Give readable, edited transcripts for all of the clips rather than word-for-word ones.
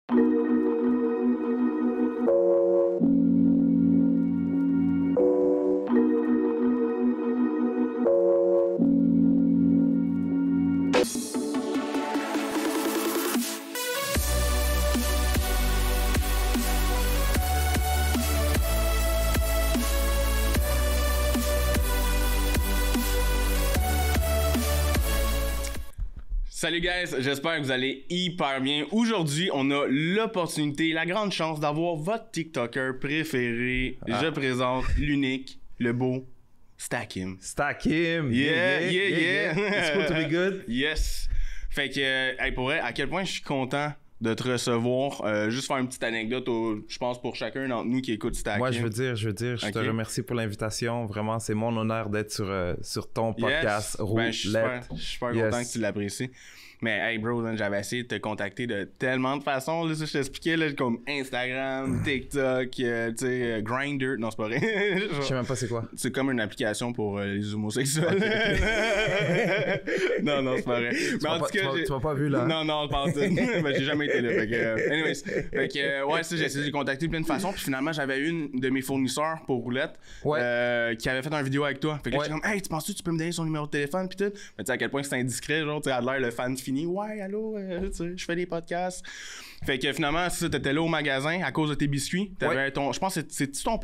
Salut guys, j'espère que vous allez hyper bien. Aujourd'hui, on a l'opportunité, la grande chance d'avoir votre TikToker préféré. Je présente l'unique, le beau Stakim. Stakim! Yeah. It's cool to be good. Yes. Fait que, hey, pour vrai, à quel point je suis content de te recevoir. Juste faire une petite anecdote, je pense, pour chacun d'entre nous qui écoute Stakim. Moi, je veux dire, je te remercie pour l'invitation. Vraiment, c'est mon honneur d'être sur ton podcast. Yes. Ben, je suis super content que tu l'apprécies. Mais hey bro, j'avais essayé de te contacter de tellement de façons. Là, ça, je t'expliquais, là, comme Instagram, TikTok, tu sais, Grindr. Non, c'est pas vrai. Je sais même pas c'est quoi. C'est comme une application pour les homosexuels. Okay. non, c'est pas vrai. Mais en tout cas, tu m'as pas vu là. Non, je pense pas. Ben, j'ai jamais été là. Fait que, anyways. Fait que, ouais, ça, j'ai essayé de contacter de plein de façons. Puis finalement, j'avais une de mes fournisseurs pour roulette qui avait fait une vidéo avec toi. Fait que là, j'étais comme, hey, tu penses-tu que tu peux me donner son numéro de téléphone? Puis tout. Mais tu sais, à quel point c'est indiscret, genre, tu sais, à l'air le fan fini. Ouais, allô, tu sais, je fais des podcasts. Fait que finalement, ça, t'étais là au magasin à cause de tes biscuits. T'avais je pense que c'est-tu ta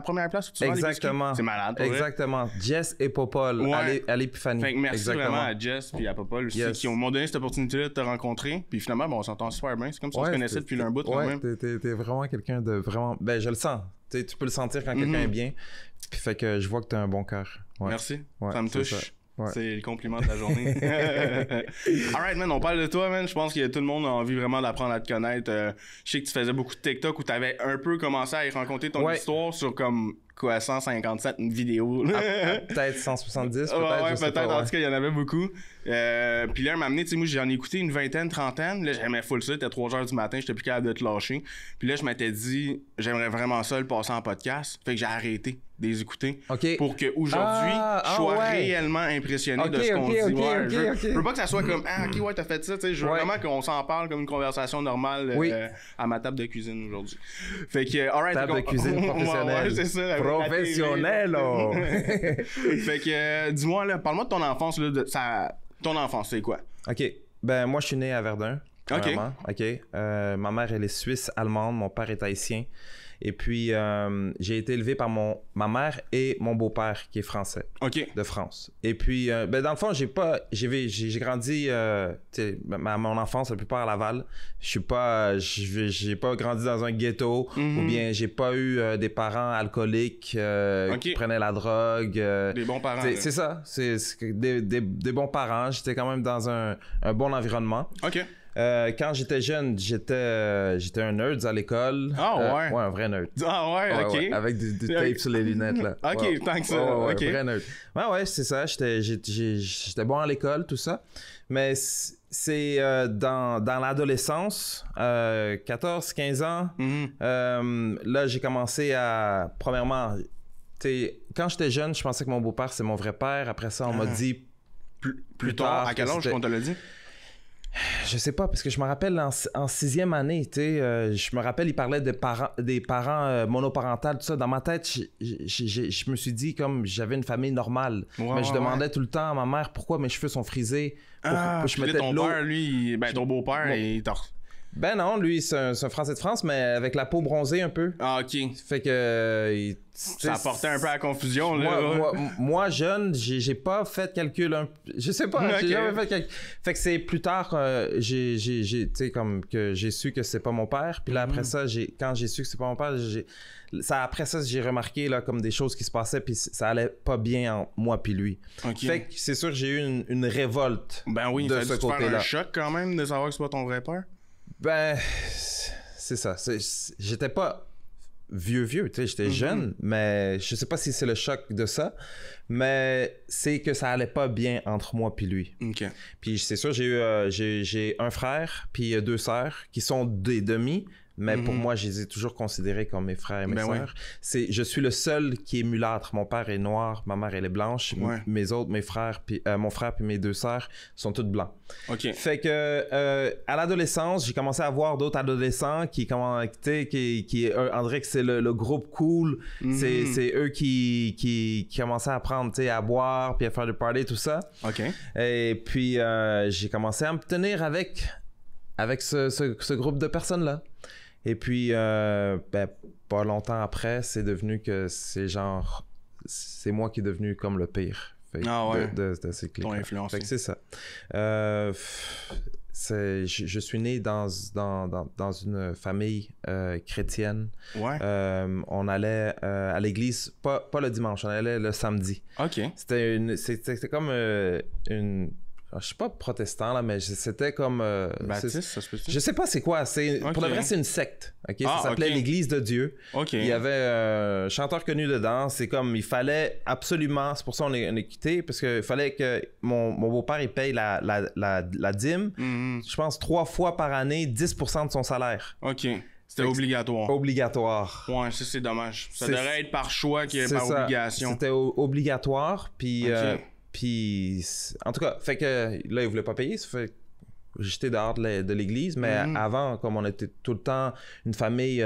première place où tu vends les biscuits? C'est malade. Exactement. Jess et Popol à l'Épiphanie. Fait que merci vraiment à Jess puis à Popol aussi qui m'ont donné cette opportunité-là de te rencontrer. Puis finalement, on s'entend super bien. C'est comme si on se connaissait depuis un bout quand même. T'es vraiment quelqu'un de vraiment... Ben, je le sens. Tu peux le sentir quand quelqu'un est bien. Puis fait que je vois que t'as un bon cœur. Merci. Ça me touche. C'est le compliment de la journée. Alright, man, on parle de toi, man. Je pense que tout le monde a envie vraiment d'apprendre à te connaître. Je sais que tu faisais beaucoup de TikTok où t'avais un peu commencé à y raconter ton histoire sur comme quoi 157 vidéos. Peut-être 170, peut-être. Ouais, peut-être. En tout cas, il y en avait beaucoup. Puis là, m'a amené, tu sais, moi, j'en ai écouté une vingtaine, trentaine. Là, j'aimais full ça. C'était 3h du matin, j'étais plus capable de te lâcher. Puis là, je m'étais dit, j'aimerais vraiment ça le passer en podcast. Fait que j'ai arrêté de les écouter. Pour que aujourd'hui, je sois réellement impressionné de ce qu'on dit. Je veux pas que ça soit comme, t'as fait ça. Tu sais, je veux vraiment qu'on s'en parle comme une conversation normale à ma table de cuisine aujourd'hui. Fait que, alright. Table de cuisine professionnelle. Ouais, c'est ça. Professionnel, oh. Fait que, dis-moi, là, parle-moi de ton enfance, là, ton enfance, c'est quoi? OK. Ben, moi, je suis né à Verdun. Vraiment. OK. Ma mère, elle est suisse-allemande. Mon père est haïtien. Et puis, j'ai été élevé par ma mère et mon beau-père, qui est français. De France. Et puis, ben, dans le fond, j'ai grandi, mon enfance, la plupart à Laval. J'ai pas grandi dans un ghetto, ou bien j'ai pas eu des parents alcooliques qui prenaient la drogue. Des bons parents. C'est ça. C'est des bons parents. J'étais quand même dans un bon environnement. Quand j'étais jeune, j'étais un nerd à l'école. Ouais, un vrai nerd. OK. Avec du tape sur les lunettes, là. Tant que ça. Vrai nerd. Ouais, c'est ça. J'étais bon à l'école, tout ça. Mais c'est dans l'adolescence, 14-15 ans, là, j'ai commencé à... Premièrement, quand j'étais jeune, je pensais que mon beau-père, c'est mon vrai père. Après ça, on m'a dit plus tard... À quel âge qu'on te l'a dit? Je sais pas, parce que je me rappelle en 6e année, tu sais, je me rappelle, il parlait des parents monoparentales, tout ça. Dans ma tête, je me suis dit comme j'avais une famille normale. Mais je demandais tout le temps à ma mère pourquoi mes cheveux sont frisés. Je mettais ton père, lui, ton beau-père, il torse. Ben non, lui, c'est un Français de France, mais avec la peau bronzée un peu. Fait que... ça apportait un peu à la confusion, là. Moi jeune, j'ai pas fait calcul. Je sais pas, j'ai jamais fait calcul. Fait que c'est plus tard, tu sais, comme que j'ai su que c'est pas mon père. Puis là, après ça, quand j'ai su que c'est pas mon père, après ça, j'ai remarqué, là, comme des choses qui se passaient, puis ça allait pas bien entre moi puis lui. Fait que c'est sûr que j'ai eu une révolte de ce côté-là. Ça a dû te faire un choc, quand même, de savoir que c'est pas ton vrai père? Ben, c'est ça. J'étais pas vieux, tu sais, j'étais jeune, mais je sais pas si c'est le choc de ça, mais c'est que ça allait pas bien entre moi puis lui. Puis c'est sûr, j'ai un frère puis 2 sœurs qui sont des demi, mais pour moi, je les ai toujours considérés comme mes frères et mes sœurs. Je suis le seul qui est mulâtre. Mon père est noir, ma mère elle est blanche. Mes frères, mon frère puis mes 2 sœurs sont toutes blancs. Fait que à l'adolescence, j'ai commencé à voir d'autres adolescents qui on dirait que c'est le groupe cool. C'est eux qui commençaient à apprendre à boire puis à faire du party, tout ça. Et puis j'ai commencé à me tenir avec ce groupe de personnes-là. Et puis, pas longtemps après, c'est devenu que c'est moi qui est devenu comme le pire. De ces clics. Ton influence. Fait que c'est ça. Je suis né dans une famille chrétienne. On allait à l'église, pas le dimanche, on allait le samedi. C'était comme une... Je suis pas protestant, là, mais c'était comme... Baptiste, ça se peut-dire? Je sais pas c'est quoi. Pour le vrai, c'est une secte. Ça s'appelait l'Église de Dieu. Il y avait un chanteur connu dedans. C'est comme, il fallait absolument... C'est pour ça qu'on est quitté, parce qu'il fallait que mon beau-père, il paye la dîme, je pense 3 fois par année, 10% de son salaire. C'était obligatoire. Obligatoire. Ouais, ça, c'est dommage. Ça devrait être par choix qu'il y ait par obligation. C'était obligatoire, puis... Puis, en tout cas, fait que là, ils voulaient pas payer, ça fait que j'étais dehors de l'église, mais avant, comme on était tout le temps une famille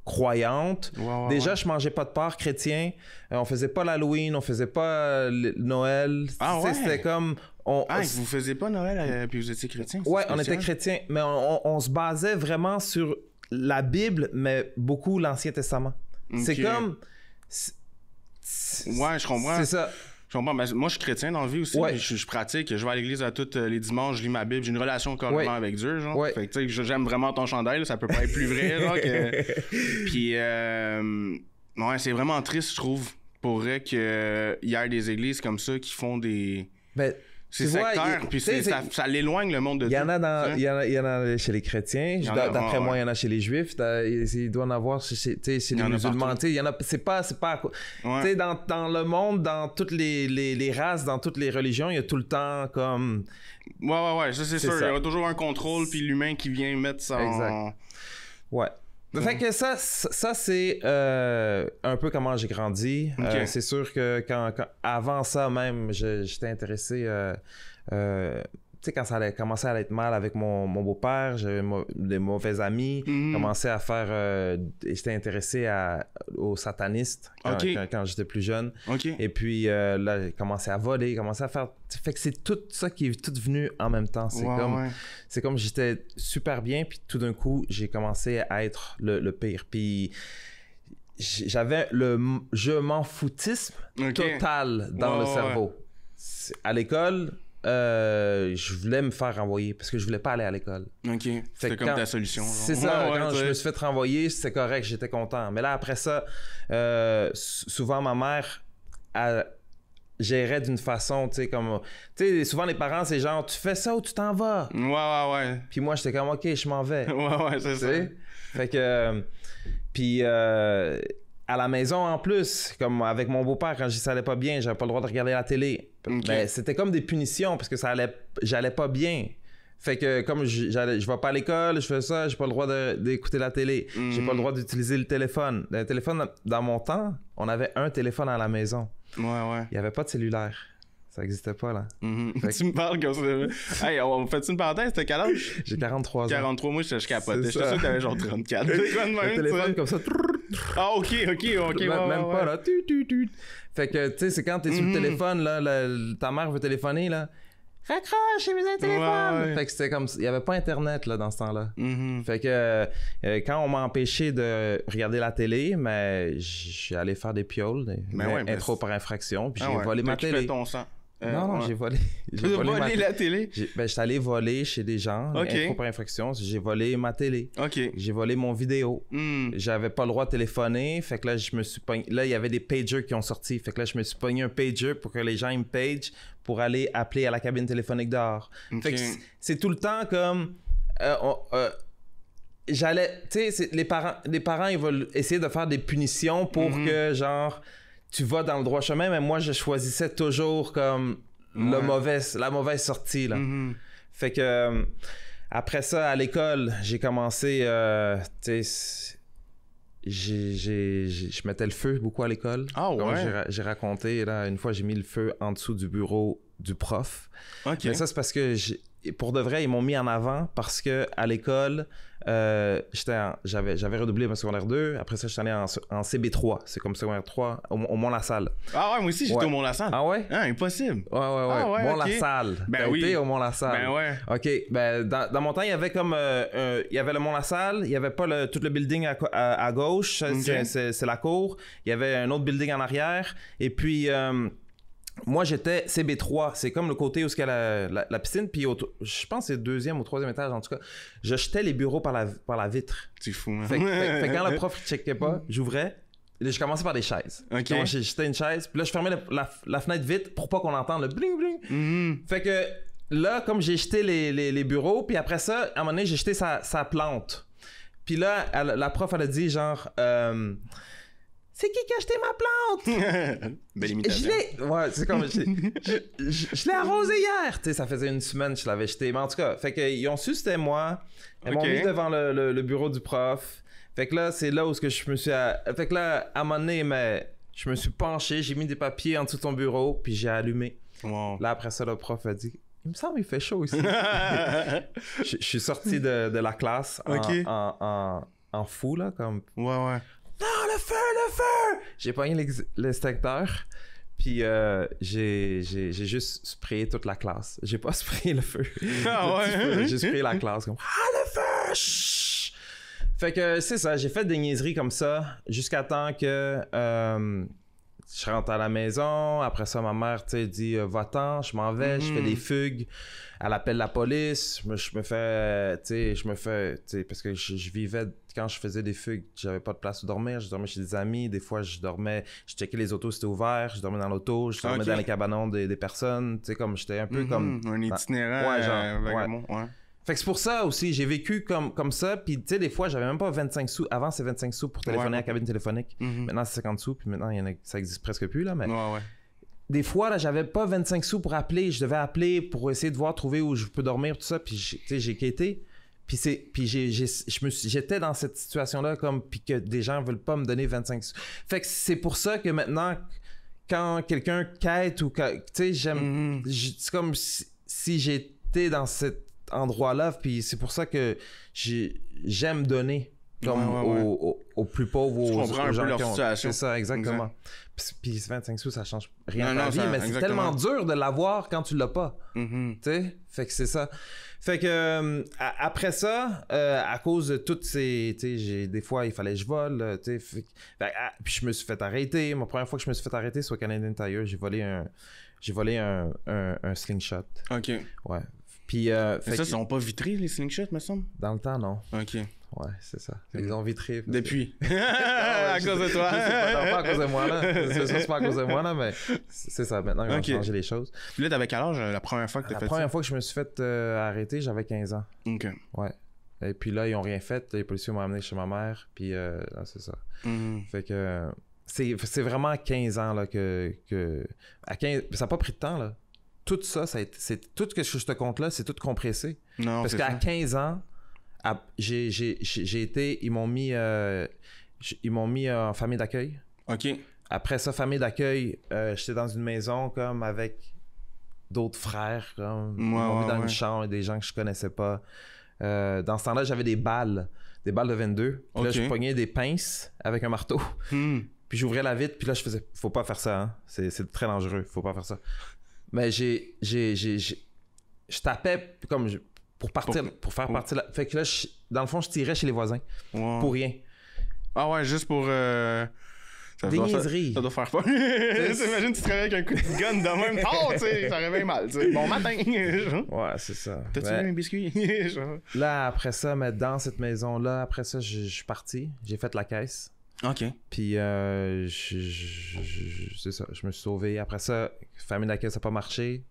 croyante, déjà, je mangeais pas de porc chrétien, on faisait pas l'Halloween, on faisait pas Noël. C'était comme... vous faisiez pas Noël puis vous étiez chrétien? Ouais, on était chrétiens, mais on se basait vraiment sur la Bible, mais beaucoup l'Ancien Testament. C'est comme... Ouais, je comprends. C'est ça. Moi, je suis chrétien dans la vie aussi. Je pratique. Je vais à l'église à tous les dimanches, je lis ma Bible. J'ai une relation carrément avec Dieu. Genre. Fait que, j'aime vraiment ton chandail. Là, ça peut pas être plus vrai. Genre, Puis, c'est vraiment triste, je trouve, pour vrai qu'il y ait des églises comme ça qui font des... C'est sectaire, puis ça l'éloigne le monde de Dieu. Il y en a chez les chrétiens. D'après moi, il y en a chez les juifs. Il doit en avoir chez les musulmans. Il y en a, c'est pas dans le monde, dans toutes les races, dans toutes les religions, il y a tout le temps comme... Ouais, ça c'est sûr. Il y a toujours un contrôle, puis l'humain qui vient mettre ça en... Ouais. Fait que ça c'est un peu comment j'ai grandi. C'est sûr que avant ça même, j'étais intéressé... tu sais, quand ça allait commencer à être mal avec mon beau-père, j'avais des mauvais amis, commençais à faire... j'étais intéressé aux satanistes quand j'étais plus jeune. Et puis là, j'ai commencé à voler, commencé à faire... Fait que c'est tout ça qui est tout venu en même temps. C'est comme j'étais super bien, puis tout d'un coup, j'ai commencé à être le pire. Puis j'avais le je m'en foutisme total dans le cerveau. À l'école... je voulais me faire renvoyer parce que je voulais pas aller à l'école. C'était comme ta solution. C'est ça, quand je me suis fait renvoyer, c'était correct, j'étais content. Mais là, après ça, souvent ma mère gérait d'une façon, tu sais, comme... Tu sais, souvent les parents, c'est genre, tu fais ça ou tu t'en vas. Puis moi, j'étais comme, OK, je m'en vais. C'est ça. Fait que... Puis... à la maison, en plus, comme avec mon beau-père, quand ça allait pas bien, j'avais pas le droit de regarder la télé. Ben, c'était comme des punitions parce que j'allais pas bien. Fait que comme je vais pas à l'école, je fais ça, j'ai pas le droit d'écouter la télé. J'ai pas le droit d'utiliser le téléphone. Le téléphone, dans mon temps, on avait un téléphone à la maison. Il y avait pas de cellulaire. Ça existait pas, là. Tu me parles comme ça. Hey, on fait une parenthèse? T'as quel âge? J'ai 43 ans. 43, moi, je capotais. J'étais sûr que t'avais genre 34. Le téléphone comme ça. OK. Même pas, là. Fait que, tu sais, c'est quand t'es sur le téléphone, là, ta mère veut téléphoner, là. Raccroche, j'ai besoin de téléphone! Fait que c'était comme... Il y avait pas Internet, là, dans ce temps-là. Fait que quand on m'a empêché de regarder la télé, mais j'allais faire des pioles, intro par infraction, puis j'ai volé ma télé. Ton sang. Non, j'ai volé. Tu as volé la télé? J'étais allé voler chez des gens, intro par infraction. J'ai volé ma télé. J'ai volé mon vidéo. J'avais pas le droit de téléphoner. Fait que là, je me suis pogné. Là, il y avait des pagers qui ont sorti. Fait que là, je me suis pogné un pager pour que les gens ils me pagent pour aller appeler à la cabine téléphonique dehors. Fait que c'est tout le temps comme. J'allais. Tu sais, les parents, ils veulent essayer de faire des punitions pour que, genre. Tu vas dans le droit chemin, mais moi, je choisissais toujours comme la mauvaise sortie, là. Fait que Après ça, à l'école, j'ai commencé, tu sais, je mettais le feu beaucoup à l'école. Ah ouais? Comme j'ai raconté, là, une fois, j'ai mis le feu en dessous du bureau du prof. OK. Mais ça, c'est parce que, pour de vrai, ils m'ont mis en avant parce que à l'école, j'avais redoublé ma secondaire 2. Après ça, j'étais allé en CB3. C'est comme secondaire 3 au Mont-la-Salle. Ah ouais, moi aussi, j'étais Ouais. au Mont-la-Salle. Ah ouais? Ah, impossible. Ouais. Ah ouais, Mont-la-Salle. Ben T'as oui. été au Mont-la-Salle. Ben ouais. OK. Ben, dans mon temps, il y avait comme... il y avait le Mont-la-Salle. Il y avait pas tout le building à gauche. Ok. C'est la cour. Il y avait un autre building en arrière. Et puis... moi, j'étais CB3. C'est comme le côté où il y a la piscine. Puis je pense que c'est le deuxième ou troisième étage, en tout cas. Je jetais les bureaux par la vitre. C'est fou, hein? Fait que quand le prof ne checkait pas, j'ouvrais. Je commençais par des chaises. OK. Donc, j'étais une chaise. Puis là, je fermais la fenêtre vite pour pas qu'on entende le bling bling. Mhm. Fait que là, comme j'ai jeté les bureaux, puis après ça, à un moment donné, j'ai jeté sa plante. Puis là, la prof, elle a dit genre... c'est qui a acheté ma plante? Belle imitation. Ouais, c'est comme... je l'ai arrosé hier. Tu sais, ça faisait une semaine que je l'avais jeté. Mais en tout cas, fait qu'ils ont su c'était moi. Ils m'ont mis devant le bureau du prof. Fait que là, c'est là où je me suis... Fait que là, à un moment donné, je me suis penché, j'ai mis des papiers en dessous de ton bureau, puis j'ai allumé. Wow. Là, après ça, le prof a dit... Il me semble qu'il fait chaud ici. Je suis sorti de la classe en fou, là, comme... Ouais. Non, le feu! J'ai pogné l'extincteur, puis j'ai juste sprayé toute la classe. J'ai pas sprayé le feu. Ah ouais? J'ai sprayé la classe comme « Ah, le feu! Chut! » Fait que c'est ça, j'ai fait des niaiseries comme ça jusqu'à temps que je rentre à la maison. Après ça, ma mère, tu sais, dit « Va-t'en, je m'en vais, je fais des fugues. » Elle appelle la police. Je me fais, tu sais, parce que je vivais, quand je faisais des fugues, j'avais pas de place où dormir. Je dormais chez des amis. Des fois, je checkais les autos, c'était ouvert. Je dormais dans l'auto. Je dormais dans les cabanons des personnes. Tu sais, comme j'étais un peu comme... Un itinérant. Ouais, genre, vagabond. Ouais. Fait que c'est pour ça aussi, j'ai vécu comme ça. Puis, tu sais, des fois, j'avais même pas 25 sous. Avant, c'est 25 sous pour téléphoner à la cabine téléphonique. Maintenant, c'est 50 sous. Puis maintenant, ça existe presque plus, là. Mais Ouais. des fois, là, j'avais pas 25 sous pour appeler. Je devais appeler pour essayer de trouver où je peux dormir, tout ça. Puis, tu sais, j'ai quitté. Puis j'étais dans cette situation-là, comme, puis que des gens veulent pas me donner 25 sous. Fait que c'est pour ça que maintenant, quand quelqu'un quête ou, tu sais, j'aime... C'est comme si j'étais dans cet endroit-là, puis c'est pour ça que j'aime donner comme aux plus pauvres, aux gens qui ont... situation. C'est ça, exactement. Puis 25 sous, ça change rien dans la vie, mais c'est exactement. tellement dur de l'avoir quand tu l'as pas. Tu sais? Fait que c'est ça. Fait que après ça, à cause de toutes ces... Tu sais, des fois, il fallait que je vole. Tu sais, puis je me suis fait arrêter. Ma première fois que je me suis fait arrêter, c'est au Canadian Tire. J'ai volé un slingshot. OK. Ouais. Puis, Mais ça, ils sont pas vitrés, les slingshots, me semble? Dans le temps, non. OK. Ouais, c'est ça. Ils ont vitré. Depuis. À cause de toi. C'est pas à cause de moi, là. C'est pas à cause de moi, là, mais c'est ça. Maintenant, ils ont changé les choses. Puis là, t'avais quel âge la première fois que t'as fait ça? La première fois que je me suis fait arrêter, j'avais 15 ans. OK. Ouais. Et puis là, ils ont rien fait. Les policiers m'ont amené chez ma mère. Puis là, c'est ça. Fait que c'est vraiment à 15 ans, là, que à 15... Ça n'a pas pris de temps, là. Tout ça, c'est tout ce que je te compte là, c'est tout compressé. Non, parce qu'à 15 ans, j'ai été, ils m'ont mis en famille d'accueil. OK. Après ça, famille d'accueil, j'étais dans une maison comme avec d'autres frères, comme ils m'ont mis dans une chambre avec des gens que je connaissais pas. Dans ce temps-là, j'avais des balles de 22. Puis là, je pognais des pinces avec un marteau. Puis j'ouvrais la vitre, puis là, je faisais, faut pas faire ça, hein. C'est très dangereux, faut pas faire ça. Mais je tapais comme pour faire partir. Fait que là, dans le fond, je tirais chez les voisins. Pour rien. Ah ouais, juste pour... Des niaiseries. Ça doit faire peur. T'imagines, tu travailles avec un coup de gun de même. Oh, tu sais, ça réveille mal. T'sais. Bon matin. Ouais, c'est ça. T'as-tu eu un biscuit? Là, après ça, mais dans cette maison-là, après ça, je suis parti. J'ai fait la caisse. OK. Puis, c'est ça, je me suis sauvé. Après ça, famille d'accueil, ça n'a pas marché.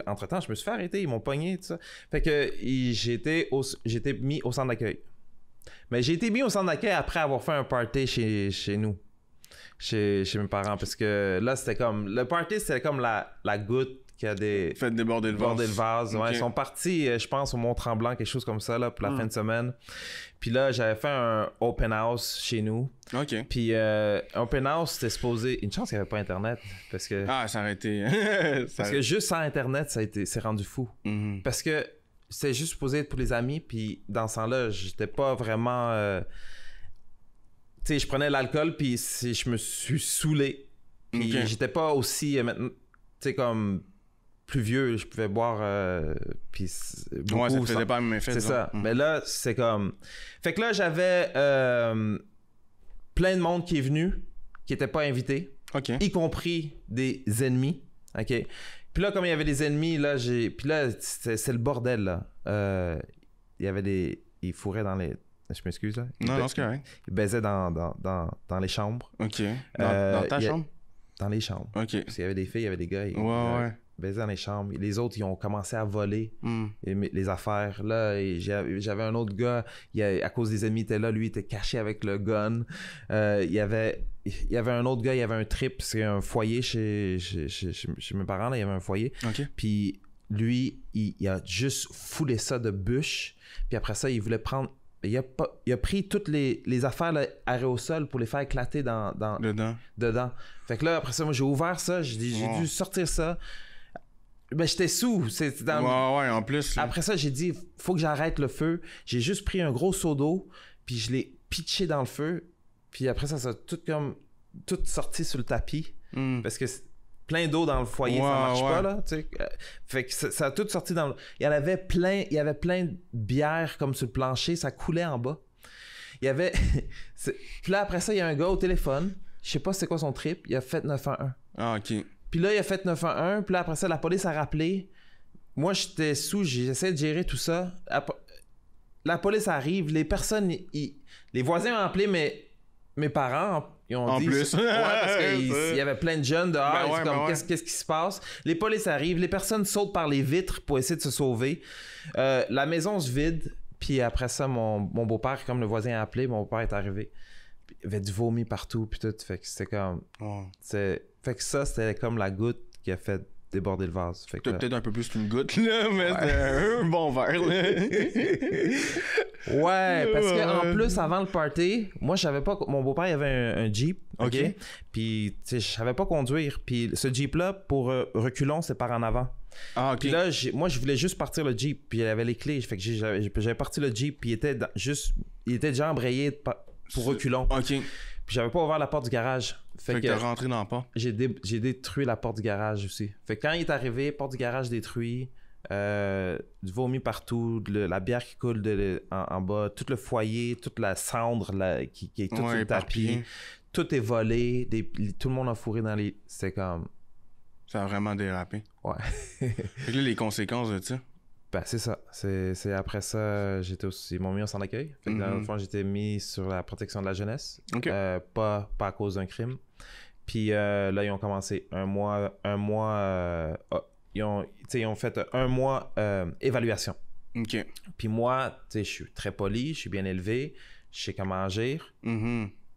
Entre-temps, je me suis fait arrêter, ils m'ont pogné, tout ça. Fait que j'ai été mis au centre d'accueil. Mais j'ai été mis au centre d'accueil après avoir fait un party chez nous, chez mes parents. Parce que là, c'était comme... Le party, c'était comme la goutte qui a des... Faites déborder le vase. Ouais, ils sont partis, je pense, au Mont-Tremblant, quelque chose comme ça, là, pour la fin de semaine. Puis là, j'avais fait un open house chez nous. OK. Puis open house, c'était supposé... Une chance qu'il n'y avait pas Internet, parce que... Ah, ça aurait été... parce que juste sans Internet, c'est rendu fou. Parce que c'était juste supposé être pour les amis, puis dans ce temps-là, j'étais pas vraiment... tu sais, je prenais l'alcool, puis je me suis saoulé. Puis j'étais pas aussi, tu sais, comme plus vieux, je pouvais boire, puis beaucoup. Ouais, ça te faisait pas le même effet. C'est ça. Mais là, c'est comme... Fait que là, j'avais plein de monde qui est venu, qui était pas invité, y compris des ennemis, OK? Puis là, comme il y avait des ennemis, là, puis là, c'est le bordel, là. Il y avait des... Ils fourraient dans les... Je m'excuse, là. Non, c'est correct. Ils baisaient dans les chambres. OK. Dans ta chambre? Dans les chambres. OK. Parce qu'il y avait des filles, il y avait des gars. Ouais. Baisaient dans les chambres. Et les autres, ils ont commencé à voler les affaires. Là, j'avais un autre gars, à cause des ennemis, était là. Lui, il était caché avec le gun. Il y avait un autre gars, il y avait un trip. C'est un foyer chez mes parents, là. Il y avait un foyer. OK. Puis lui, il a juste foulé ça de bûche. Puis après ça, il voulait prendre... Il a pris toutes les affaires là, aérosols pour les faire éclater dedans. Fait que là, après ça, moi, j'ai ouvert ça. J'ai dû sortir ça. Ben, j'étais sous. Ouais, en plus. Là. Après ça, j'ai dit, faut que j'arrête le feu. J'ai juste pris un gros seau d'eau, puis je l'ai pitché dans le feu. Puis après ça, ça a tout sorti sur le tapis. Parce que plein d'eau dans le foyer, ça marche pas, là, tu sais. Fait que ça a tout sorti dans le... Il y avait plein de bières comme sur le plancher, ça coulait en bas. Il y avait... Puis là, après ça, il y a un gars au téléphone, je sais pas c'est quoi son trip, il a fait 911. Ah, OK. Puis là, il a fait 911, puis là, après ça, la police a rappelé. Moi, j'étais sous, j'essayais de gérer tout ça. La police arrive, les personnes... Les voisins ont appelé mes parents... Ils ont dit, plus. Ouais, parce qu'il y avait plein de jeunes dehors. Qu'est-ce qui se passe? Les polices arrivent, les personnes sautent par les vitres pour essayer de se sauver. La maison se vide, puis après ça, mon beau-père, comme le voisin a appelé, mon beau-père est arrivé. Il y avait du vomi partout, puis tout. Fait que c'était comme... Fait que ça, c'était comme la goutte qui a fait déborder le vase. Fait que peut-être un peu plus qu'une goutte, là, mais c'était un bon verre, là. Ouais, parce qu'en plus, avant le party, moi, je savais pas... Mon beau-père, il avait un Jeep, OK? Puis, tu sais, je savais pas conduire. Puis ce Jeep-là, pour reculons, c'est par en avant. Ah, OK. Puis là, moi, je voulais juste partir le Jeep, puis il avait les clés. Fait que j'avais parti le Jeep, puis il était déjà embrayé pour reculons. OK. Puis j'avais pas ouvert la porte du garage. Fait que t'es rentré dans le pas. J'ai détruit la porte du garage aussi. Fait que quand il est arrivé, porte du garage détruite, du vomi partout, la bière qui coule en bas, tout le foyer, toute la cendre qui est tout sur le tapis. Tout est volé, tout le monde a fourré dans les... C'est comme... Ça a vraiment dérapé. Ouais. Fait que là, les conséquences de ça... Ben, c'est ça. C'est après ça, ils m'ont mis en centre d'accueil. Fait que dans le fond, j'étais mis sur la protection de la jeunesse. Okay. Pas à cause d'un crime. Puis là, ils ont commencé un mois ils ont fait un mois évaluation. OK. Puis moi, tu sais, je suis très poli, je suis bien élevé, je sais comment agir.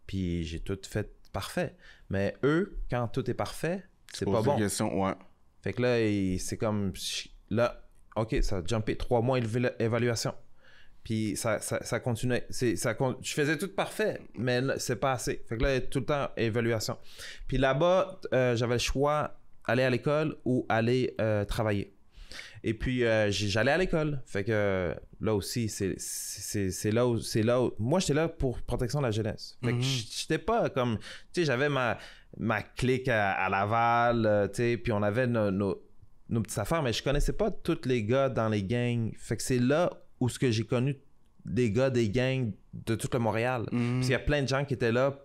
Puis j'ai tout fait parfait. Mais eux, quand tout est parfait, c'est pas bon. Ouais. Fait que là, c'est comme... Là, OK, ça a jumpé 3 mois évaluation. Puis ça continuait. Je faisais tout parfait, mais là, c'est pas assez. Fait que là, tout le temps, évaluation. Puis là-bas, j'avais le choix aller à l'école ou aller travailler. Et puis, j'allais à l'école. Fait que là aussi, c'est là où... Moi, j'étais là pour protection de la jeunesse. Fait que j'étais pas comme... Tu sais, j'avais ma clique à Laval, tu sais, puis on avait nos petites affaires, mais je connaissais pas tous les gars dans les gangs. Fait que c'est là où j'ai connu des gars des gangs de tout le Montréal. Parce qu'il y a plein de gens qui étaient là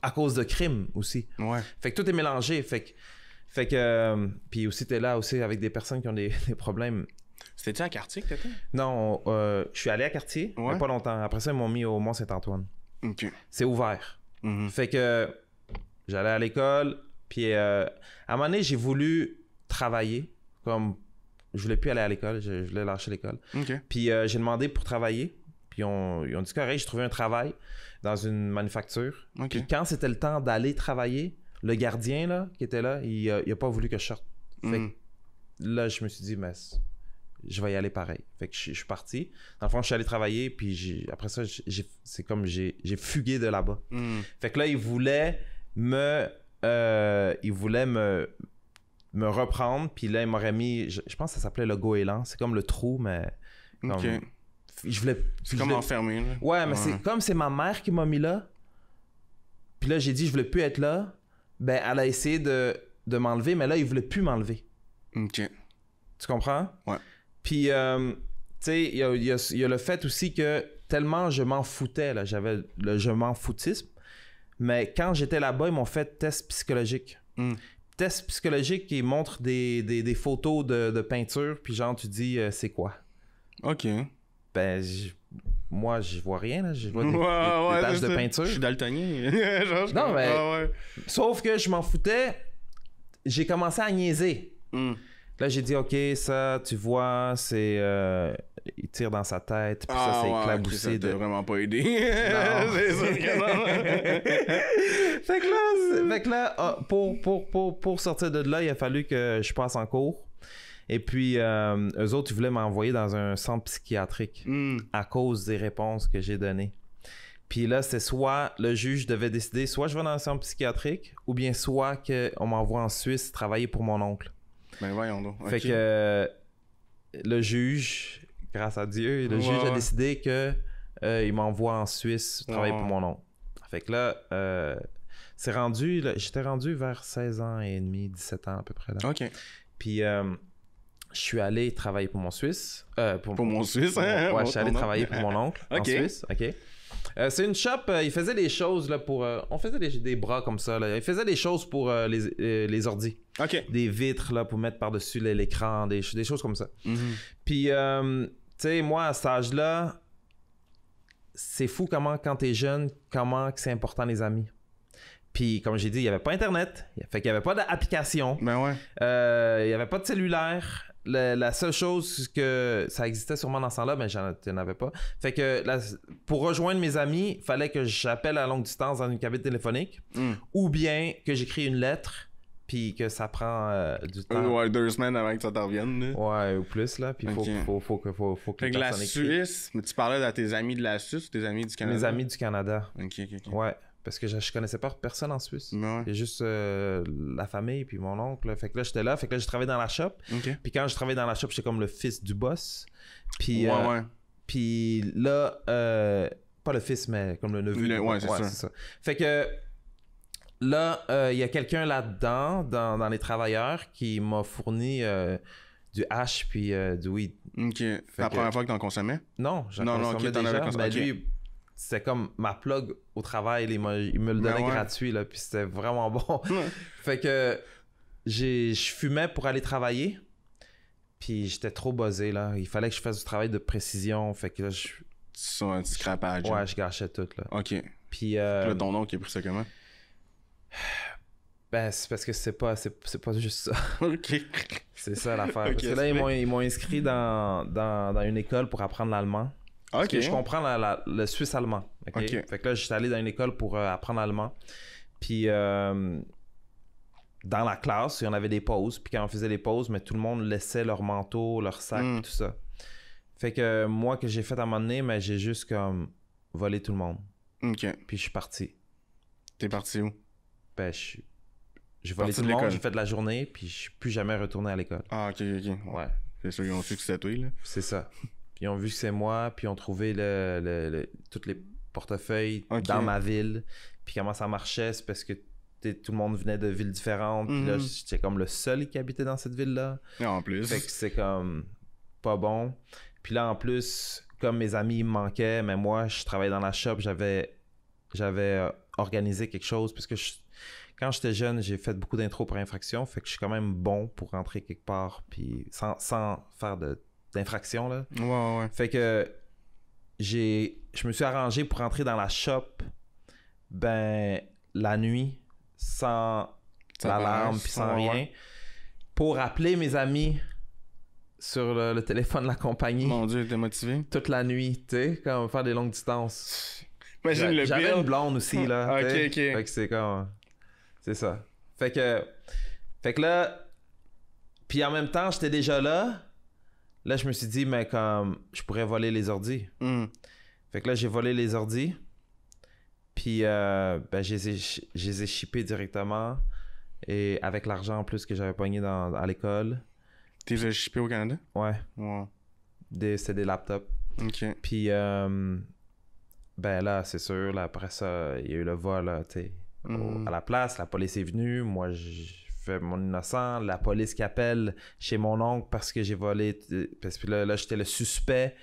à cause de crimes aussi. Ouais. Fait que tout est mélangé. Fait que puis aussi t'es là aussi avec des personnes qui ont des problèmes. C'était-tu à Cartier que t'étais? Non, je suis allé à Cartier, mais pas longtemps. Après ça, ils m'ont mis au Mont-Saint-Antoine. OK. C'est ouvert. Fait que j'allais à l'école, puis à un moment donné, j'ai voulu travailler, comme je voulais plus aller à l'école, je voulais lâcher l'école. Okay. Puis j'ai demandé pour travailler, puis ils ont dit correct, j'ai trouvé un travail dans une manufacture. Okay. Puis quand c'était le temps d'aller travailler, le gardien là, qui était là, il a pas voulu que je sorte. Fait là, je me suis dit, mais je vais y aller pareil. Fait que je suis parti. Dans le fond, je suis allé travailler, puis après ça, c'est comme j'ai fugué de là-bas. Fait que là, ils voulaient me reprendre, puis là, ils m'auraient mis, je pense que ça s'appelait le goéland. C'est comme le trou, mais comme, c'est comme enfermé. Là. Ouais, mais c'est ma mère qui m'a mis là. Puis là, j'ai dit, je voulais plus être là. Ben, elle a essayé de m'enlever, mais là, il voulait plus m'enlever. OK. Tu comprends? Ouais. Puis, tu sais, il y a le fait aussi que tellement je m'en foutais, là, j'avais le je m'en foutisme, mais quand j'étais là-bas, ils m'ont fait test psychologique. Test psychologique qui montre des photos de peinture, puis genre, tu dis, c'est quoi? OK. Ben, moi, je vois rien, là. Je vois des taches de peinture. Je suis daltonien. Non, mais... Sauf que je m'en foutais. J'ai commencé à niaiser. Là, j'ai dit, OK, ça, tu vois, c'est... il tire dans sa tête, puis ça, c'est éclaboussé de... Ça t'a vraiment pas aidé. Non. C'est sûr que non. Fait que là, pour sortir de là, il a fallu que je passe en cours. Et puis, eux autres, ils voulaient m'envoyer dans un centre psychiatrique à cause des réponses que j'ai données. Puis là, c'est soit le juge devait décider, soit je vais dans un centre psychiatrique, ou bien soit qu'on m'envoie en Suisse travailler pour mon oncle. Ben voyons donc. Fait que le juge, grâce à Dieu, le juge a décidé que il m'envoie en Suisse travailler pour mon oncle. Fait que là, c'est rendu, j'étais rendu vers 16 ans et demi, 17 ans à peu près. Là. OK. Puis... je suis allé travailler pour mon Suisse. Pour mon Suisse, hein? Ouais, je suis allé travailler pour mon oncle en Suisse. OK. C'est une shop, il faisait des choses là, pour... on faisait des bras comme ça. Là. Il faisait des choses pour les ordis. OK. Des vitres là, pour mettre par-dessus l'écran, des choses comme ça. Puis, tu sais, moi, à cet âge-là, c'est fou comment, quand t'es jeune, comment c'est important les amis. Puis, comme j'ai dit, il n'y avait pas Internet. Fait qu'il n'y avait pas d'application. Ben ouais. Il n'y avait pas de cellulaire. La seule chose que ça existait sûrement dans ce temps-là, mais j'en avais pas. Fait que pour rejoindre mes amis, il fallait que j'appelle à longue distance dans une cabine téléphonique ou bien que j'écris une lettre puis que ça prend du temps. Ouais, 2 semaines avant que ça t'en revienne. Ouais, ou plus là. Puis faut que fait que la Suisse, mais tu parlais de tes amis de la Suisse ou tes amis du Canada? Mes amis du Canada. OK. Ouais. Parce que je connaissais pas personne en Suisse. Ouais. Il y a juste la famille puis mon oncle. Fait que là, j'étais là. Fait que là, je travaillais dans la shop. Okay. Puis quand je travaillais dans la shop, j'étais comme le fils du boss. Puis, ouais. Puis là, pas le fils, mais comme le neveu. Ouais, c'est ça. Fait que là, il y a quelqu'un là-dedans, dans les travailleurs, qui m'a fourni du hash puis du weed. OK. C'est la première fois que t'en consommais? Non, j'en consommais déjà. Mais lui... C'était comme ma plug au travail, il me le donnait gratuit, là, puis c'était vraiment bon. Fait que je fumais pour aller travailler, puis j'étais trop buzzé, là. Il fallait que je fasse du travail de précision, fait que là, C'est un petit scrapage. Ouais, je gâchais tout, là. OK. Puis... là, ton oncle, il a pris ça comment? Ben, c'est parce que c'est pas juste ça. OK. C'est ça l'affaire. Parce que là, ils m'ont inscrit dans une école pour apprendre l'allemand. Parce que je comprends le suisse-allemand. Okay? Fait que là, j'étais allé dans une école pour apprendre l'allemand. Puis, dans la classe, il y en avait des pauses. Puis quand on faisait les pauses, mais tout le monde laissait leur manteau, leur sac, tout ça. Fait que moi, que j'ai fait à un moment donné, mais j'ai juste comme volé tout le monde. OK. Puis je suis parti. T'es parti où? Ben, j'ai volé tout le monde, j'ai fait de la journée, puis je suis plus jamais retourné à l'école. Ah, OK. Ouais. C'est sûr qu'ils ont su que c'était toi, là. C'est ça. Puis ils ont vu que c'est moi, puis ils ont trouvé tous les portefeuilles dans ma ville. Puis comment ça marchait, c'est parce que tout le monde venait de villes différentes. Puis là, j'étais comme le seul qui habitait dans cette ville-là. En plus. Fait que c'est comme pas bon. Puis là, en plus, comme mes amis me manquaient, mais moi, je travaillais dans la shop, j'avais organisé quelque chose. Parce que quand j'étais jeune, j'ai fait beaucoup d'intros pour infraction. Fait que je suis quand même bon pour rentrer quelque part, puis sans faire d'infraction, là. Ouais. Fait que je me suis arrangé pour rentrer dans la shop, ben, la nuit, sans l'alarme puis sans rien, pour appeler mes amis sur le téléphone de la compagnie. Mon Dieu, t'es motivé? Toute la nuit, tu sais, comme faire des longues distances. Imagine le J'avais une blonde aussi, là. OK. Fait que c'est comme... C'est ça. Fait que là... Puis en même temps, j'étais déjà là. Là, je me suis dit, mais comme, je pourrais voler les ordis. Fait que là, j'ai volé les ordis. Puis, ben, je les ai shippés directement. Et avec l'argent en plus que j'avais pogné à l'école. Tu les as shippés au Canada? Ouais. Wow. C'est des laptops. OK. Puis, ben là, c'est sûr, là, après ça, il y a eu le vol, là, tu sais. À la place, la police est venue. Moi, je fais mon innocent. La police qui appelle chez mon oncle parce que j'ai volé. Parce que là j'étais le suspect.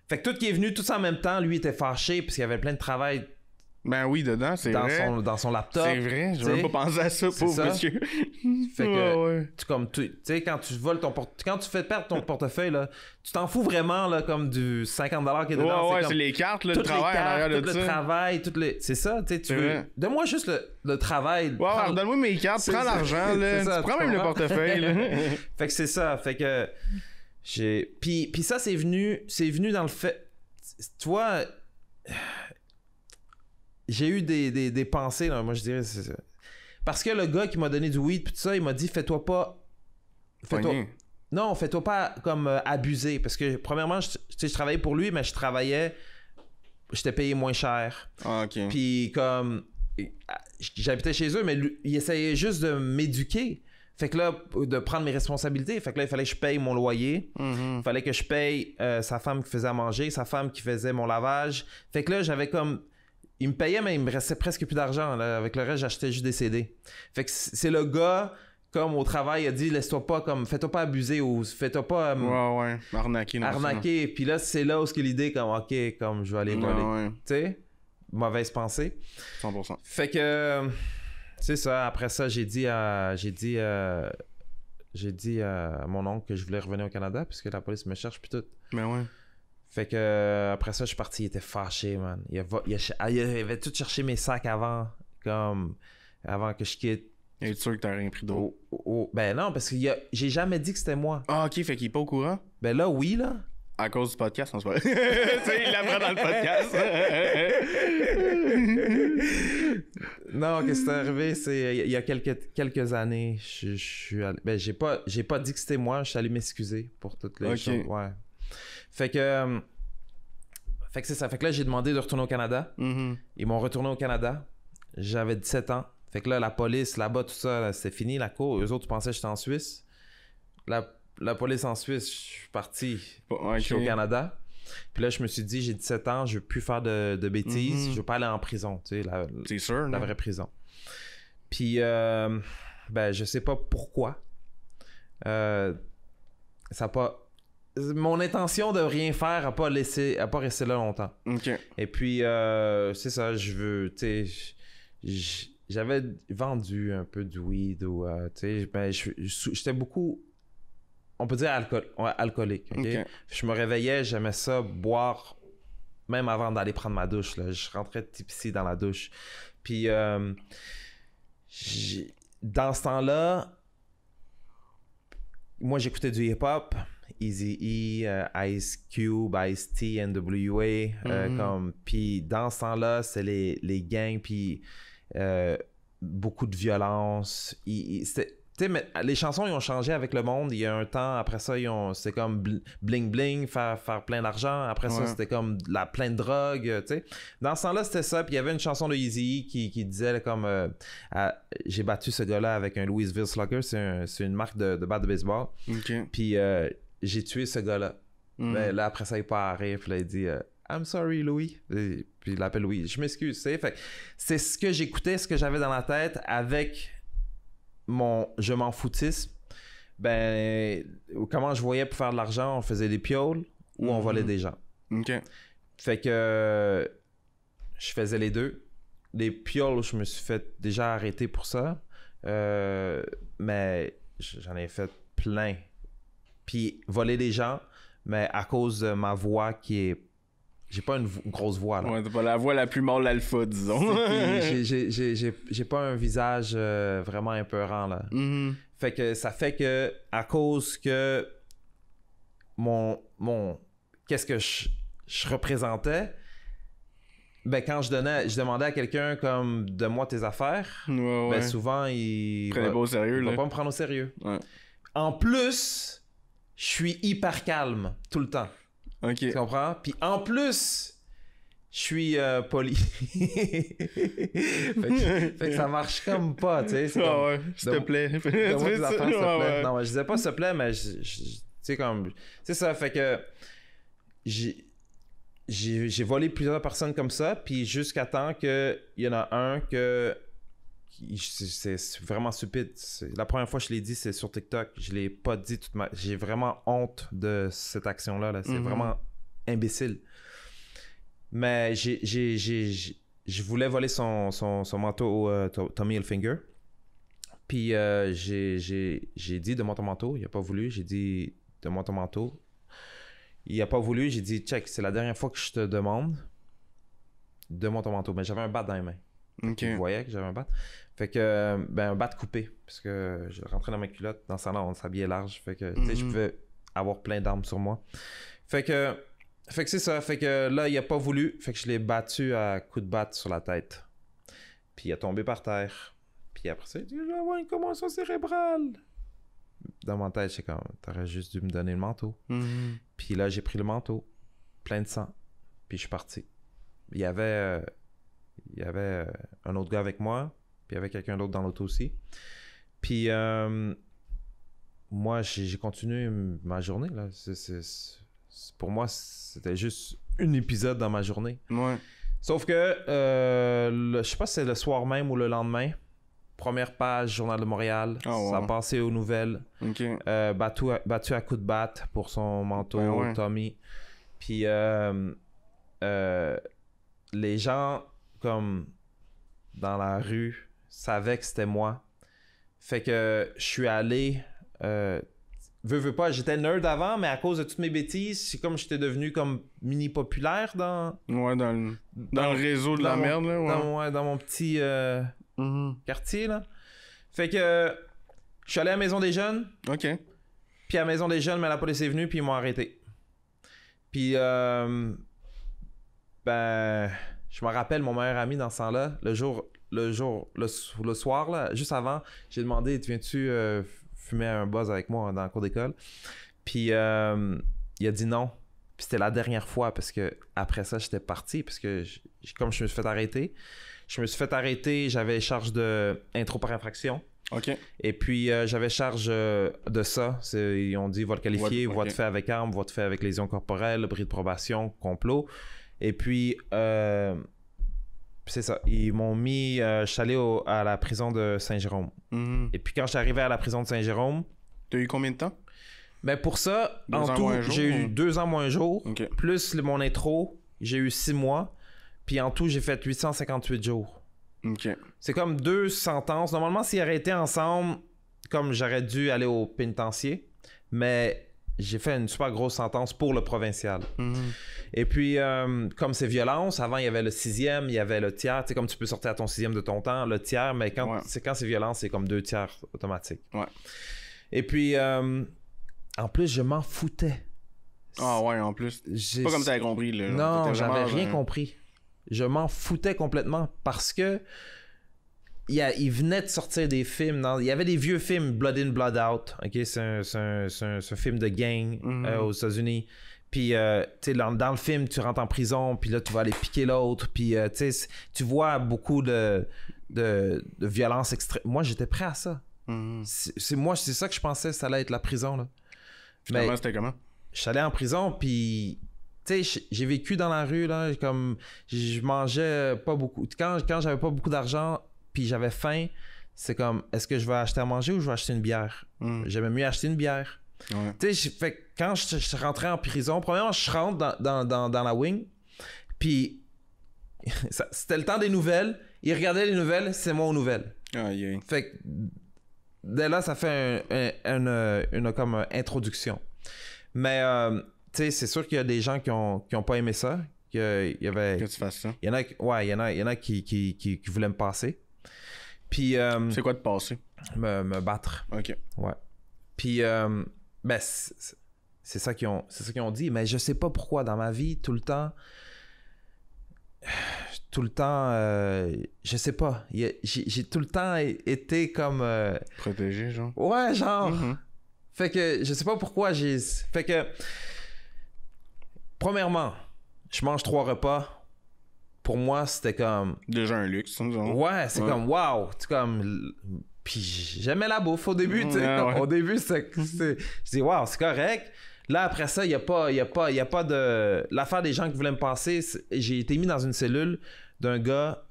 Fait que tout qui est venu, tout ça en même temps, lui était fâché parce qu'il y avait plein de travail. Ben oui, dedans, c'est vrai. Dans son laptop. C'est vrai, j'ai même pas pensé à ça, pauvre monsieur. Fait que, tu sais, quand tu voles quand tu fais perdre ton portefeuille, là, tu t'en fous vraiment, là, comme du 50$ qui est dedans. Ouais, c'est c'est les cartes, là, le travail en arrière de ça. Tout le travail, c'est ça, tu sais, tu veux... Donne-moi juste le travail. Ouais, donne-moi mes cartes, prends l'argent, là. Tu prends même le portefeuille, là. Fait que c'est ça, fait que Puis ça, c'est venu dans le fait... Tu vois... J'ai eu des pensées, là, moi je dirais, c'est ça. Parce que le gars qui m'a donné du weed, puis tout ça, il m'a dit, fais-toi pas comme abuser. Parce que, premièrement, je travaillais pour lui, mais j'étais payé moins cher. Ah, OK. Puis comme, j'habitais chez eux, mais lui, il essayait juste de m'éduquer. Fait que là, de prendre mes responsabilités. Fait que là, il fallait que je paye mon loyer. Il fallait que je paye sa femme qui faisait à manger, sa femme qui faisait mon lavage. Fait que là, j'avais comme... Il me payait, mais il me restait presque plus d'argent. Là. Avec le reste, j'achetais juste des CD. Fait que c'est le gars, comme au travail, il a dit, laisse-toi pas, comme, fais-toi pas abuser ou fais-toi pas... ouais. Arnaquer. Puis là, c'est là où l'idée, comme, OK, comme, je vais aller voler. Ouais. Tu sais? Mauvaise pensée. 100%. Fait que... C'est ça. Après ça, j'ai dit à mon oncle que je voulais revenir au Canada puisque la police me cherche puis tout. Ben ouais. Fait que après ça, je suis parti. Il était fâché, man. Il avait tout cherché mes sacs avant que je quitte. Es-tu sûr que t'as rien pris d'autre? Ben non, parce que j'ai jamais dit que c'était moi. Ah, OK, fait qu'il est pas au courant? Ben là, oui, là. À cause du podcast, on se voit. Tu sais, il l'apprend dans le podcast. Non, qu'est-ce qui est arrivé, c'est il y a quelques années, je suis allé... Ben, j'ai pas dit que c'était moi, je suis allé m'excuser pour toutes les choses. Ouais. Fait que c'est ça. Fait que là, j'ai demandé de retourner au Canada. Ils m'ont retourné au Canada. J'avais 17 ans. Fait que là, la police, là-bas, tout ça, là, c'est fini, la cour. Eux autres pensaient que j'étais en Suisse. La police en Suisse, je suis parti. Je suis au Canada. Puis là, je me suis dit, j'ai 17 ans, je veux plus faire de bêtises. Je veux pas aller en prison, tu sais, c'est sûr, la vraie prison. Puis, ben, je sais pas pourquoi. Ça a pas... Mon intention de rien faire a pas resté là longtemps. OK. Et puis, c'est ça, je veux, tu sais... J'avais vendu un peu de weed ou, tu sais, ben, j'étais beaucoup... On peut dire alcoolique. Okay? Je me réveillais, j'aimais ça, boire, même avant d'aller prendre ma douche. Là. Je rentrais tipsy dans la douche. Puis, dans ce temps-là, moi, j'écoutais du hip-hop, Eazy-E, Ice Cube, Ice-T, NWA. Puis, dans ce temps-là, c'est les gangs, puis beaucoup de violence. C'était... Tu sais, mais les chansons, ils ont changé avec le monde. Il y a un temps, après ça, c'était comme bling-bling, faire plein d'argent. Après ça, c'était comme plein de drogue, tu sais. Dans ce temps-là, c'était ça. Puis il y avait une chanson de Eazy qui disait comme j'ai battu ce gars-là avec un Louisville Slugger. C'est une marque de batte de baseball. Puis j'ai tué ce gars-là. Ben, là, après ça, il part à rire. Puis là, il dit I'm sorry, Louis. Et puis il l'appelle Louis. Je m'excuse, tu sais. Fait c'est ce que j'écoutais, ce que j'avais dans la tête avec... je m'en foutisme. Ben, comment je voyais pour faire de l'argent, on faisait des pioles ou on volait des gens. Fait que je faisais les deux. Les pioles, je me suis fait déjà arrêter pour ça. Mais j'en ai fait plein. Puis voler des gens, mais à cause de ma voix qui est... J'ai pas une grosse voix, là. Ouais, t'as pas la voix la plus molle alpha, disons. J'ai pas un visage vraiment épeurant, là. Fait que ça fait que, à cause que qu'est-ce que je représentais, ben quand je demandais à quelqu'un comme donne-moi tes affaires, ben souvent il prenait pas au sérieux, il là. va pas me prendre au sérieux. En plus, je suis hyper calme tout le temps. OK. Tu comprends? Puis en plus, je suis poli. fait que ça marche comme pas, tu sais. Ah ouais, s'il te plaît. Donne-moi tes affaires, s'il te plaît. Ouais. Non, je disais pas s'il te plaît, mais tu sais, comme... C'est ça, fait que... J'ai volé plusieurs personnes comme ça, puis jusqu'à temps qu'il y en a un que... C'est vraiment stupide. La première fois que je l'ai dit, c'est sur TikTok. Je l'ai pas dit toute ma... J'ai vraiment honte de cette action-là. Là. C'est vraiment imbécile. Mais je voulais voler son manteau Tommy Hilfiger. Puis j'ai dit demande ton manteau. Il a pas voulu. J'ai dit demande ton manteau. Il a pas voulu. J'ai dit check, c'est la dernière fois que je te demande. Demande ton manteau. Mais j'avais un bat dans les mains. Okay. Vous voyez que j'avais un bat. Fait que, un bat coupé. Parce que je rentrais dans ma culotte. Dans ce temps-là, on s'habillait large. Fait que, tu sais, je pouvais avoir plein d'armes sur moi. Fait que c'est ça. Fait que là, il a pas voulu. Fait que je l'ai battu à coups de batte sur la tête. Puis il a tombé par terre. Puis après ça, il dit, je vais avoir une commotion cérébrale. Dans ma tête, c'est comme, t'aurais juste dû me donner le manteau. Puis là, j'ai pris le manteau. Plein de sang. Puis je suis parti. Il y avait un autre gars avec moi. Puis il y avait quelqu'un d'autre dans l'auto aussi. Puis moi, j'ai continué ma journée. Là. Pour moi, c'était juste un épisode dans ma journée. Ouais. Sauf que, je sais pas si c'est le soir même ou le lendemain. Première page, Journal de Montréal. Oh, ça a wow. passé aux nouvelles. Okay. Battu à coups de batte pour son manteau, Tommy. Puis les gens, comme dans la rue, savaient que c'était moi. Fait que je suis allé... veux pas, j'étais nerd avant, mais à cause de toutes mes bêtises, c'est comme j'étais devenu comme mini populaire dans... Ouais, dans le réseau de la merde, là. Ouais. Dans mon petit quartier, là. Fait que je suis allé à la Maison des Jeunes. OK. Puis à la Maison des Jeunes, mais la police est venue, puis ils m'ont arrêté. Puis, je me rappelle, mon meilleur ami dans ce temps-là, le soir, là, juste avant, j'ai demandé, viens-tu fumer un buzz avec moi dans la cour d'école? Puis, il a dit non. Puis c'était la dernière fois, parce que après ça, j'étais parti, parce que comme je me suis fait arrêter, j'avais charge de intro par infraction. OK. Et puis, j'avais charge de ça. Ils ont dit voie qualifiée, voie de fait avec arme, voie de fait avec lésion corporelle, bris de probation, complot. Et puis, c'est ça. Ils m'ont mis... je suis allé à la prison de Saint-Jérôme. Et puis, quand je suis arrivé à la prison de Saint-Jérôme... T'as eu combien de temps? Ben pour ça, en tout, j'ai eu 2 ans moins jour. Okay. Plus mon intro, j'ai eu 6 mois. Puis en tout, j'ai fait 858 jours. OK. C'est comme 2 sentences. Normalement, s'ils auraient été ensemble, comme j'aurais dû aller au pénitencier. Mais j'ai fait une super grosse sentence pour le provincial. Et puis, comme c'est violence, avant, il y avait le 6e, il y avait le tiers. Tu sais, comme tu peux sortir à ton 6e de ton temps, le tiers. Mais quand c'est violence, c'est comme 2 tiers automatique. Ouais. Et puis, en plus, je m'en foutais. Ah ouais, en plus. C'est pas comme t'avais compris, là. Non, j'avais rien compris. Je m'en foutais complètement parce que il venait de sortir des films. Il y avait des vieux films, Blood In, Blood Out. Okay? C'est un film de gang aux États-Unis. Puis, tu sais, dans le film, tu rentres en prison, puis là, tu vas aller piquer l'autre. Puis, tu sais, tu vois beaucoup de violence extrême. Moi, j'étais prêt à ça. C'est ça que je pensais, ça allait être la prison, là. Finalement, c'était comment? Je suis allé en prison, puis... Tu sais, j'ai vécu dans la rue, là, comme... Je mangeais pas beaucoup. Quand j'avais pas beaucoup d'argent, puis j'avais faim, c'est comme, est-ce que je vais acheter à manger ou je vais acheter une bière? J'aimais mieux acheter une bière. Ouais. Tu sais, fait quand je rentrais en prison, premièrement, je rentre dans la wing, puis c'était le temps des nouvelles. Ils regardaient les nouvelles, c'est moi aux nouvelles. Aïe. Fait que dès là, ça fait une comme introduction. Mais... tu sais, c'est sûr qu'il y a des gens qui ont pas aimé ça. Il y avait... Que tu fasses ça. Il y en a qui voulaient me passer. Puis... c'est quoi de passer? Me battre. OK. Ouais. Puis, c'est ça qu'ils ont dit. Mais je sais pas pourquoi dans ma vie, tout le temps, je sais pas. J'ai tout le temps été comme... Protégé, genre? Ouais, genre... Fait que je sais pas pourquoi j'ai... Fait que... Premièrement, je mange 3 repas. Pour moi, c'était comme... Déjà un luxe. Ouais, c'est comme wow. C'est comme... Puis j'aimais la bouffe au début, tu sais. Ouais. Au début, je dis wow, c'est correct. Là, après ça, il y a pas de... L'affaire des gens qui voulaient me passer, j'ai été mis dans une cellule d'un gars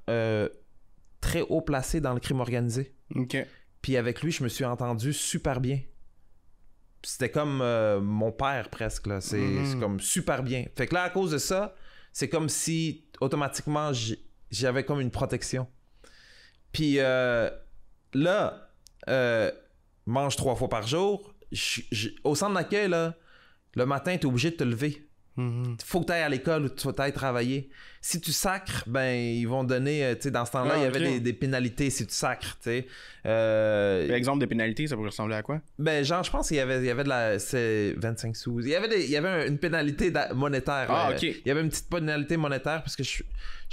très haut placé dans le crime organisé. OK. Puis avec lui, je me suis entendu super bien. C'était comme mon père presque, là. C'est comme super bien. Fait que là, à cause de ça, c'est comme si automatiquement j'avais comme une protection. Puis là, mange 3 fois par jour. Au centre d'accueil, là, le matin, t'es obligé de te lever. Faut que tu ailles à l'école ou tu vas travailler. Si tu sacres, ben ils vont donner, tu sais, dans ce temps-là, il y avait des pénalités si tu sacres, tu sais. Exemple de pénalité, ça pourrait ressembler à quoi? Ben genre, je pense qu'il y avait de la... C'est 25 sous. Il y avait une pénalité monétaire. Ah, OK. Il y avait une petite pénalité monétaire parce que je sais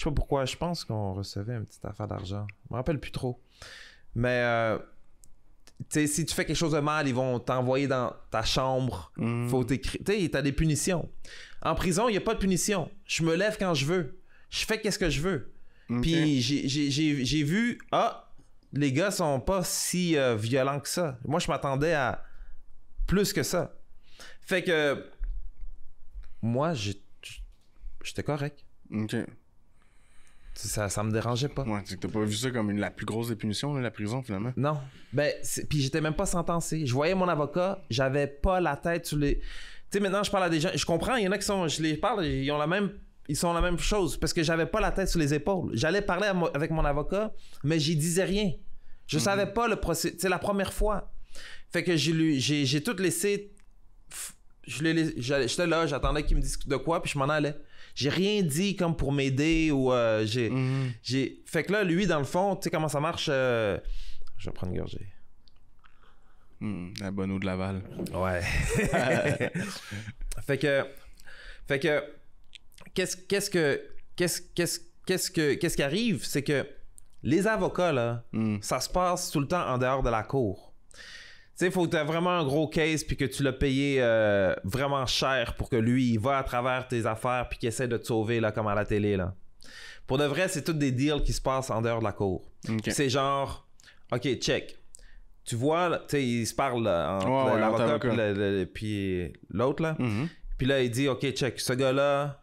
pas pourquoi. Je pense qu'on recevait une petite affaire d'argent. Je me rappelle plus trop. Mais... tu sais, si tu fais quelque chose de mal, ils vont t'envoyer dans ta chambre. Faut t'écrire. Tu sais, t'as des punitions. En prison, il n'y a pas de punition. Je me lève quand je veux. Je fais qu'est-ce que je veux. Okay. Puis j'ai vu, les gars sont pas si violents que ça. Moi, je m'attendais à plus que ça. Fait que moi, j'étais correct. OK. Ça me dérangeait pas. Ouais, t'as pas vu ça comme la plus grosse des punitions, la prison, finalement? Non. Ben, puis j'étais même pas sentencé. Je voyais mon avocat, j'avais pas la tête sur les... Tu sais, maintenant, je parle à des gens... Je comprends, il y en a qui sont... Je les parle, ils sont la même chose, parce que j'avais pas la tête sur les épaules. J'allais parler avec mon avocat, mais j'y disais rien. Je savais pas le procès... C'est la première fois. Fait que j'ai tout laissé... J'étais là, j'attendais qu'il me dise de quoi, puis je m'en allais. J'ai rien dit comme pour m'aider ou Fait que là, lui, dans le fond, tu sais comment ça marche? Je vais prendre une gorgée. La bonne eau de Laval. Ouais. Fait que qu'est-ce qui arrive, c'est que les avocats, là, ça se passe tout le temps en dehors de la cour. Tu sais, il faut que tu aies vraiment un gros case puis que tu l'as payé vraiment cher pour que lui, il va à travers tes affaires puis qu'il essaie de te sauver, là, comme à la télé, là. Pour de vrai, c'est tous des deals qui se passent en dehors de la cour. Okay. C'est genre, OK, check. Tu vois, tu sais, il se parle entre l'avocat puis l'autre, là. Puis là, il dit, OK, check, ce gars-là,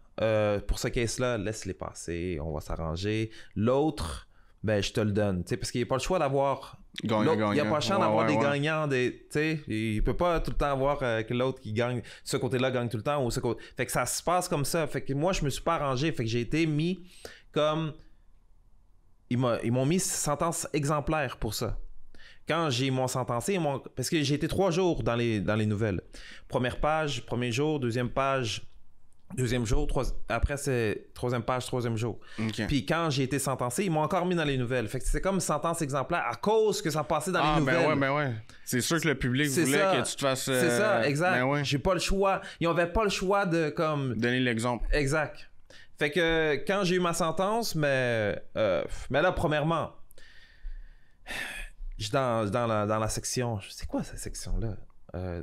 pour ce case-là, laisse-les passer, on va s'arranger. L'autre, ben, je te le donne. Tu sais, parce qu'il n'y a pas le choix d'avoir... Il n'y a pas le choix d'avoir des gagnants. Tu sais, il peut pas tout le temps avoir que l'autre qui gagne, ce côté-là gagne tout le temps ou ce côté... Fait que ça se passe comme ça. Fait que moi, je me suis pas arrangé. Fait que j'ai été mis comme... Ils m'ont mis sentence exemplaire pour ça. Quand j'ai mon sentencé, parce que j'ai été 3 jours dans les nouvelles. Première page, premier jour, deuxième page, deuxième jour, après c'est troisième page, troisième jour. Okay. Puis quand j'ai été sentencé, ils m'ont encore mis dans les nouvelles. Fait que c'est comme une sentence exemplaire à cause que ça passait dans les nouvelles. Ben ouais. C'est sûr que le public voulait que tu te fasses... C'est ça, exact. Ben ouais. J'ai pas le choix. Ils n'avaient pas le choix de comme... Donner l'exemple. Exact. Fait que quand j'ai eu ma sentence, mais là, premièrement... Je suis dans la section... C'est quoi cette section-là?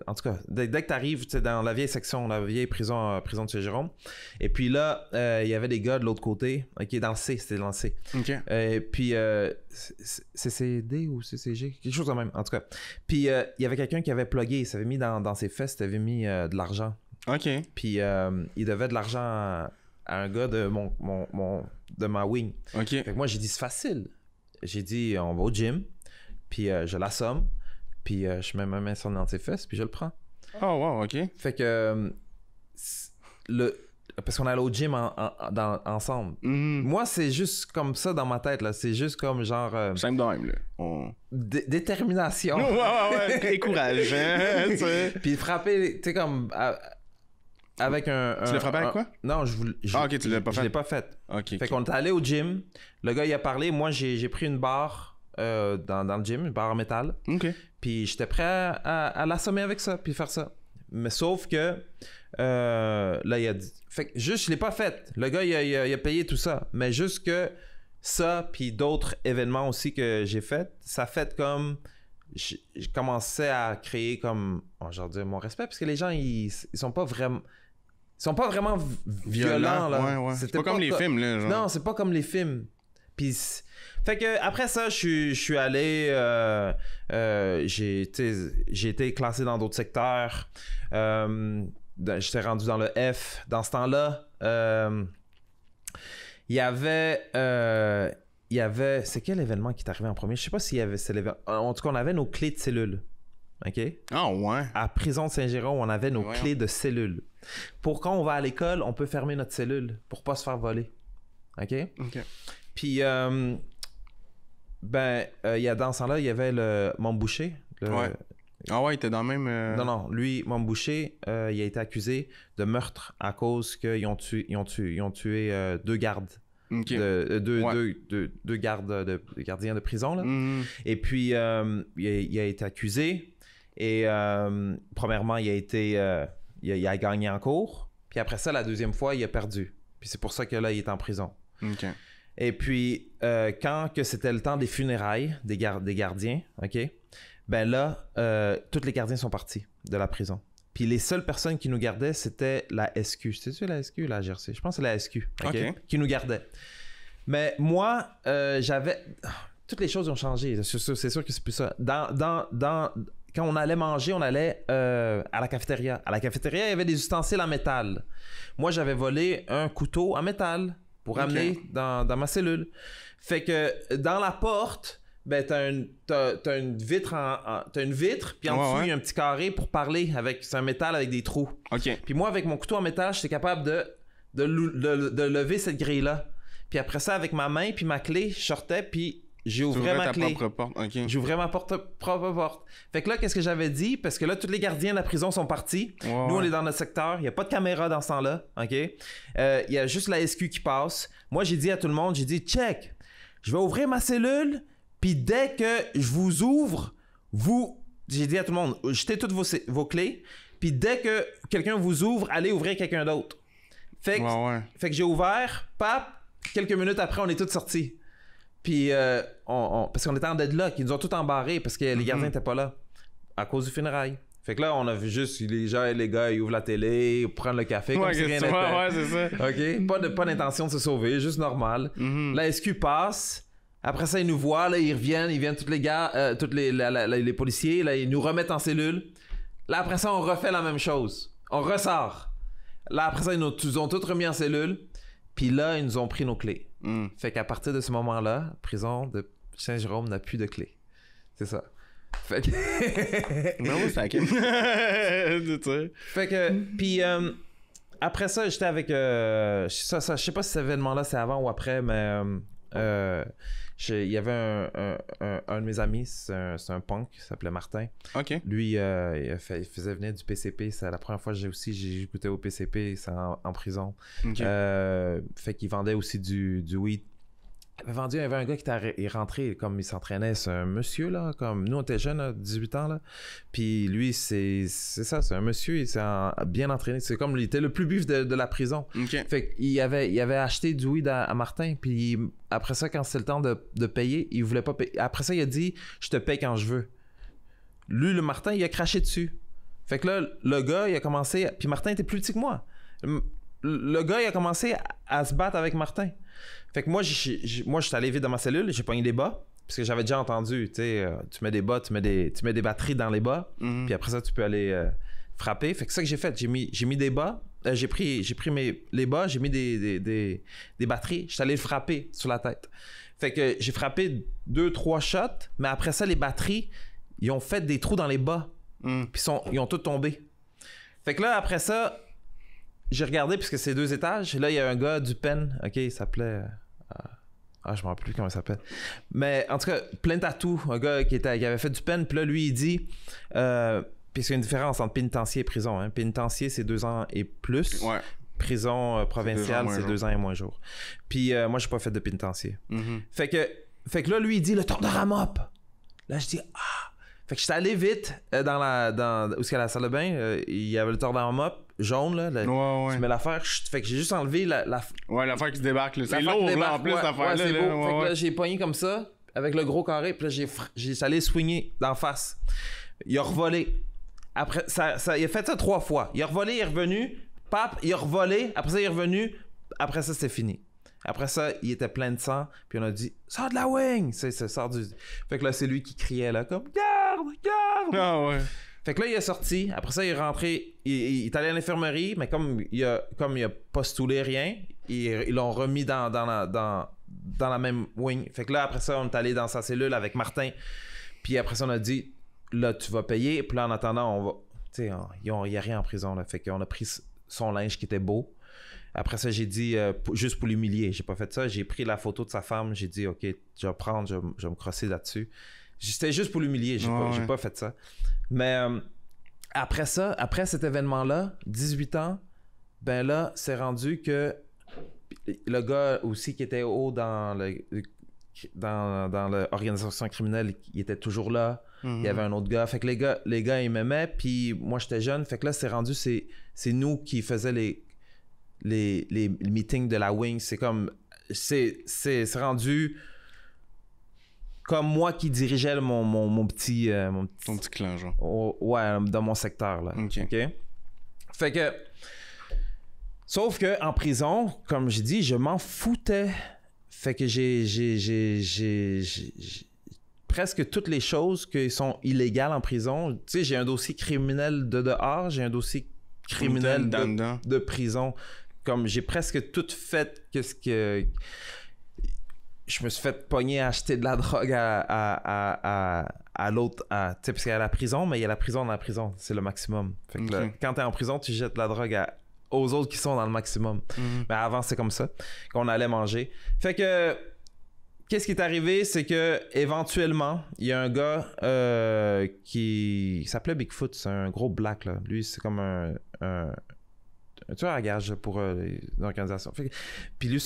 En tout cas, dès que tu arrives dans la vieille section, la vieille prison de Saint-Jérôme. Et puis là, il y avait des gars de l'autre côté. OK, dans le C, c'était dans le C. OK. Puis CCD ou CCG? Quelque chose de même, en tout cas. Puis il y avait quelqu'un qui avait plugué. Il s'avait mis dans ses fesses, il avait mis de l'argent. OK. Puis il devait de l'argent à un gars de de ma wing. OK. Fait que moi, j'ai dit, c'est facile. J'ai dit, on va au gym. Puis je l'assomme, puis je mets ma main sur dans ses fesses, puis je le prends. Oh, wow, OK. Fait que parce qu'on allait au gym ensemble. Moi, c'est juste comme ça dans ma tête, là. C'est juste comme genre... simple de même, là. Détermination. Ouais. Et courage, hein, tu sais. Puis frapper, tu sais, comme... avec un... Tu l'as frappé avec quoi? Non, OK, tu l'as pas fait. Je l'ai pas fait. OK. Fait qu'on est allé au gym. Le gars, il a parlé. Moi, j'ai pris une barre... dans le gym, une barre en métal. OK. Puis j'étais prêt à l'assommer avec ça, puis faire ça. Mais sauf que là, il a dit... Fait que juste, je l'ai pas fait. Le gars, il a payé tout ça. Mais juste que ça, puis d'autres événements aussi que j'ai fait, ça fait comme... je commençais à créer comme, genre dire mon respect, parce que les gens, ils sont pas vraiment... Ils sont pas vraiment violents, là. Ouais. C'est pas comme les films, là. Genre. Non, c'est pas comme les films. Puis, fait que après ça, je suis allé... j'ai été classé dans d'autres secteurs. J'étais rendu dans le F. Dans ce temps-là, il y avait... C'est quel événement qui est arrivé en premier? Je sais pas s'il y avait... En tout cas, on avait nos clés de cellules. OK? Ah ouais? À prison de Saint-Jérôme, on avait nos clés de cellules. Pour quand on va à l'école, on peut fermer notre cellule pour pas se faire voler. OK? Puis, il y a dans ce temps-là, il y avait le Montboucher. Ah ouais, il était dans le même... Non, lui, Montboucher, il a été accusé de meurtre à cause qu'ils ont tué 2 gardes. Deux gardes de gardiens de prison. Là. Et puis, il a été accusé. Et premièrement, il a gagné en cours. Puis après ça, la deuxième fois, il a perdu. Puis c'est pour ça que là, il est en prison. Et puis, quand que c'était le temps des funérailles des gardiens, OK, ben là, tous les gardiens sont partis de la prison. Puis les seules personnes qui nous gardaient, c'était la SQ. C'est-tu la SQ ou la GRC? Je pense que c'est la SQ, qui nous gardait. Mais moi, j'avais... Toutes les choses ont changé. C'est sûr que c'est plus ça. Quand on allait manger, on allait à la cafétéria. À la cafétéria, il y avait des ustensiles en métal. Moi, j'avais volé un couteau en métal pour amener dans ma cellule. Fait que dans la porte... Ben, t'as une vitre, puis en dessous, il y a un petit carré pour parler avec... C'est un métal avec des trous. Puis moi, avec mon couteau en métal, j'étais capable de lever cette grille-là. Puis après ça, avec ma main puis ma clé, je sortais, puis j'ouvrais ma clé. J'ouvrais ma propre porte. Fait que là, qu'est-ce que j'avais dit? Parce que là, tous les gardiens de la prison sont partis. Nous, on est dans notre secteur. Il n'y a pas de caméra dans ce temps-là. OK? Il y a juste la SQ qui passe. Moi, j'ai dit à tout le monde, j'ai dit, check, je vais ouvrir ma cellule... Puis dès que je vous ouvre, j'ai dit à tout le monde, jetez toutes vos clés. Puis dès que quelqu'un vous ouvre, allez ouvrir quelqu'un d'autre. Fait que j'ai ouvert, quelques minutes après, on est tous sortis. Puis parce qu'on était en deadlock, ils nous ont tous embarrés parce que les gardiens n'étaient pas là à cause du funérail. Fait que là, on a vu juste les gars, ils ouvrent la télé, ils prennent le café comme si rien n'était. C'est ça. OK? Pas d'intention de se sauver, juste normal. La SQ passe. Après ça, ils nous voient, là, ils viennent tous les gars, tous les policiers, là, ils nous remettent en cellule. Là, après ça, on refait la même chose. On ressort. Là, après ça, ils nous ont tous remis en cellule. Puis là, ils nous ont pris nos clés. Fait qu'à partir de ce moment-là, la prison de Saint-Jérôme n'a plus de clés. C'est ça. Fait que... Fait que... Puis... après ça, j'étais avec... je sais pas si cet événement-là, c'est avant ou après, mais... il y avait un de mes amis, c'est un punk qui s'appelait Martin. Lui, il faisait venir du PCP. C'est la première fois que j'ai goûté au PCP, c'est en prison. Fait qu'il vendait aussi du weed. Il y avait un gars qui est rentré, comme il s'entraînait, c'est un monsieur, là, comme nous on était jeunes, là, 18 ans, là. Puis lui, c'est ça, c'est un monsieur, il s'est bien entraîné. C'est comme, il était le plus bif de la prison. Fait qu'il avait acheté du weed à Martin, puis après ça, quand c'était le temps de payer, il voulait pas payer. Après ça, il a dit, je te paye quand je veux. Lui, le Martin, il a craché dessus. Fait que là, le gars, il a commencé, puis Martin était plus petit que moi. Le gars, il a commencé à se battre avec Martin. Fait que moi, je suis allé vite dans ma cellule, j'ai pogné des bas, parce que j'avais déjà entendu, tu sais, tu mets des bas, tu mets des batteries dans les bas, puis après ça, tu peux aller frapper. Fait que c'est ça que j'ai fait, j'ai mis des bas, j'ai pris les bas, j'ai mis des batteries, j'étais allé le frapper sur la tête. Fait que j'ai frappé 2-3 shots, mais après ça, les batteries, ils ont fait des trous dans les bas, puis ils ont tous tombé. Fait que là, après ça, j'ai regardé, puisque c'est 2 étages, et là, il y a un gars du Pen, OK, il s'appelait... je me rappelle plus comment il s'appelle. Mais en tout cas, plein de tatous, un gars qui avait fait du Pen, puis là, lui, il dit... puis c'est une différence entre pénitencier et prison. Hein. Pénitencier, c'est 2 ans et plus. Prison provinciale, c'est 2 ans et moins jours. Puis moi, j'ai pas fait de pénitencier. Fait que là, lui, il dit, le Tordoramop. Là, je dis, Fait que j'étais allé vite où est-ce qu'il y a la salle de bain. Il y avait le Tordoramop jaune, là. Tu mets l'affaire. Fait que j'ai juste enlevé l'affaire qui se débarque, là. C'est lourd, là, en plus, l'affaire, là. C'est beau. Fait que là, j'ai pogné comme ça. avec le gros carré, puis là, j'ai allé swinger d'en face. Il a revolé. Après, il a fait ça 3 fois. Il a revolé, il est revenu, pap, il a revolé, après ça, il est revenu, après ça, c'était fini. Après ça, il était plein de sang, puis on a dit « Sors de la wing! » Sors du... Fait que là, c'est lui qui criait, là, comme « Garde! Garde! » Ah ouais. Fait que là, il est sorti. Après ça, il est rentré. Il est allé à l'infirmerie, mais comme il a pas stoulé rien, ils l'ont remis dans la même wing. Fait que là, après ça, on est allé dans sa cellule avec Martin. Puis après ça, on a dit, là, tu vas payer. Puis là, en attendant, on va... Tu sais, il n'y a rien en prison, là. Fait qu'on a pris son linge qui était beau. Après ça, j'ai dit, juste pour l'humilier, j'ai pas fait ça. J'ai pris la photo de sa femme. J'ai dit, OK, je vais prendre, je vais me crosser là-dessus. C'était juste pour l'humilier. J'ai pas fait ça. Mais après ça, après cet événement-là, 18 ans, ben là, c'est rendu que le gars aussi qui était haut dans l'organisation criminelle, il était toujours là. Il y avait un autre gars. Fait que les gars ils m'aimaient, puis moi, j'étais jeune. Fait que là, c'est rendu, c'est nous qui faisions les meetings de la wing. C'est comme... C'est rendu... Comme moi qui dirigeais mon petit... Ton petit clan, genre. Ouais, dans mon secteur, là. OK. Fait que... Sauf que en prison, comme j'ai dit, je m'en foutais. Fait que j'ai presque toutes les choses qui sont illégales en prison. Tu sais, j'ai un dossier criminel de dehors, j'ai un dossier criminel de prison. Comme j'ai presque tout fait que je me suis fait pogner à acheter de la drogue à l'autre, tu sais, parce qu'il y a la prison, mais il y a la prison dans la prison, c'est le maximum. Fait que là, quand t'es en prison, tu jettes la drogue aux autres qui sont dans le maximum. Mais avant, c'est comme ça qu'on allait manger. Fait que, qu'est-ce qui est arrivé, c'est que éventuellement, il y a un gars qui s'appelait Bigfoot, c'est un gros black, là. Lui, c'est comme un tueur à gage pour l'organisation. Puis lui,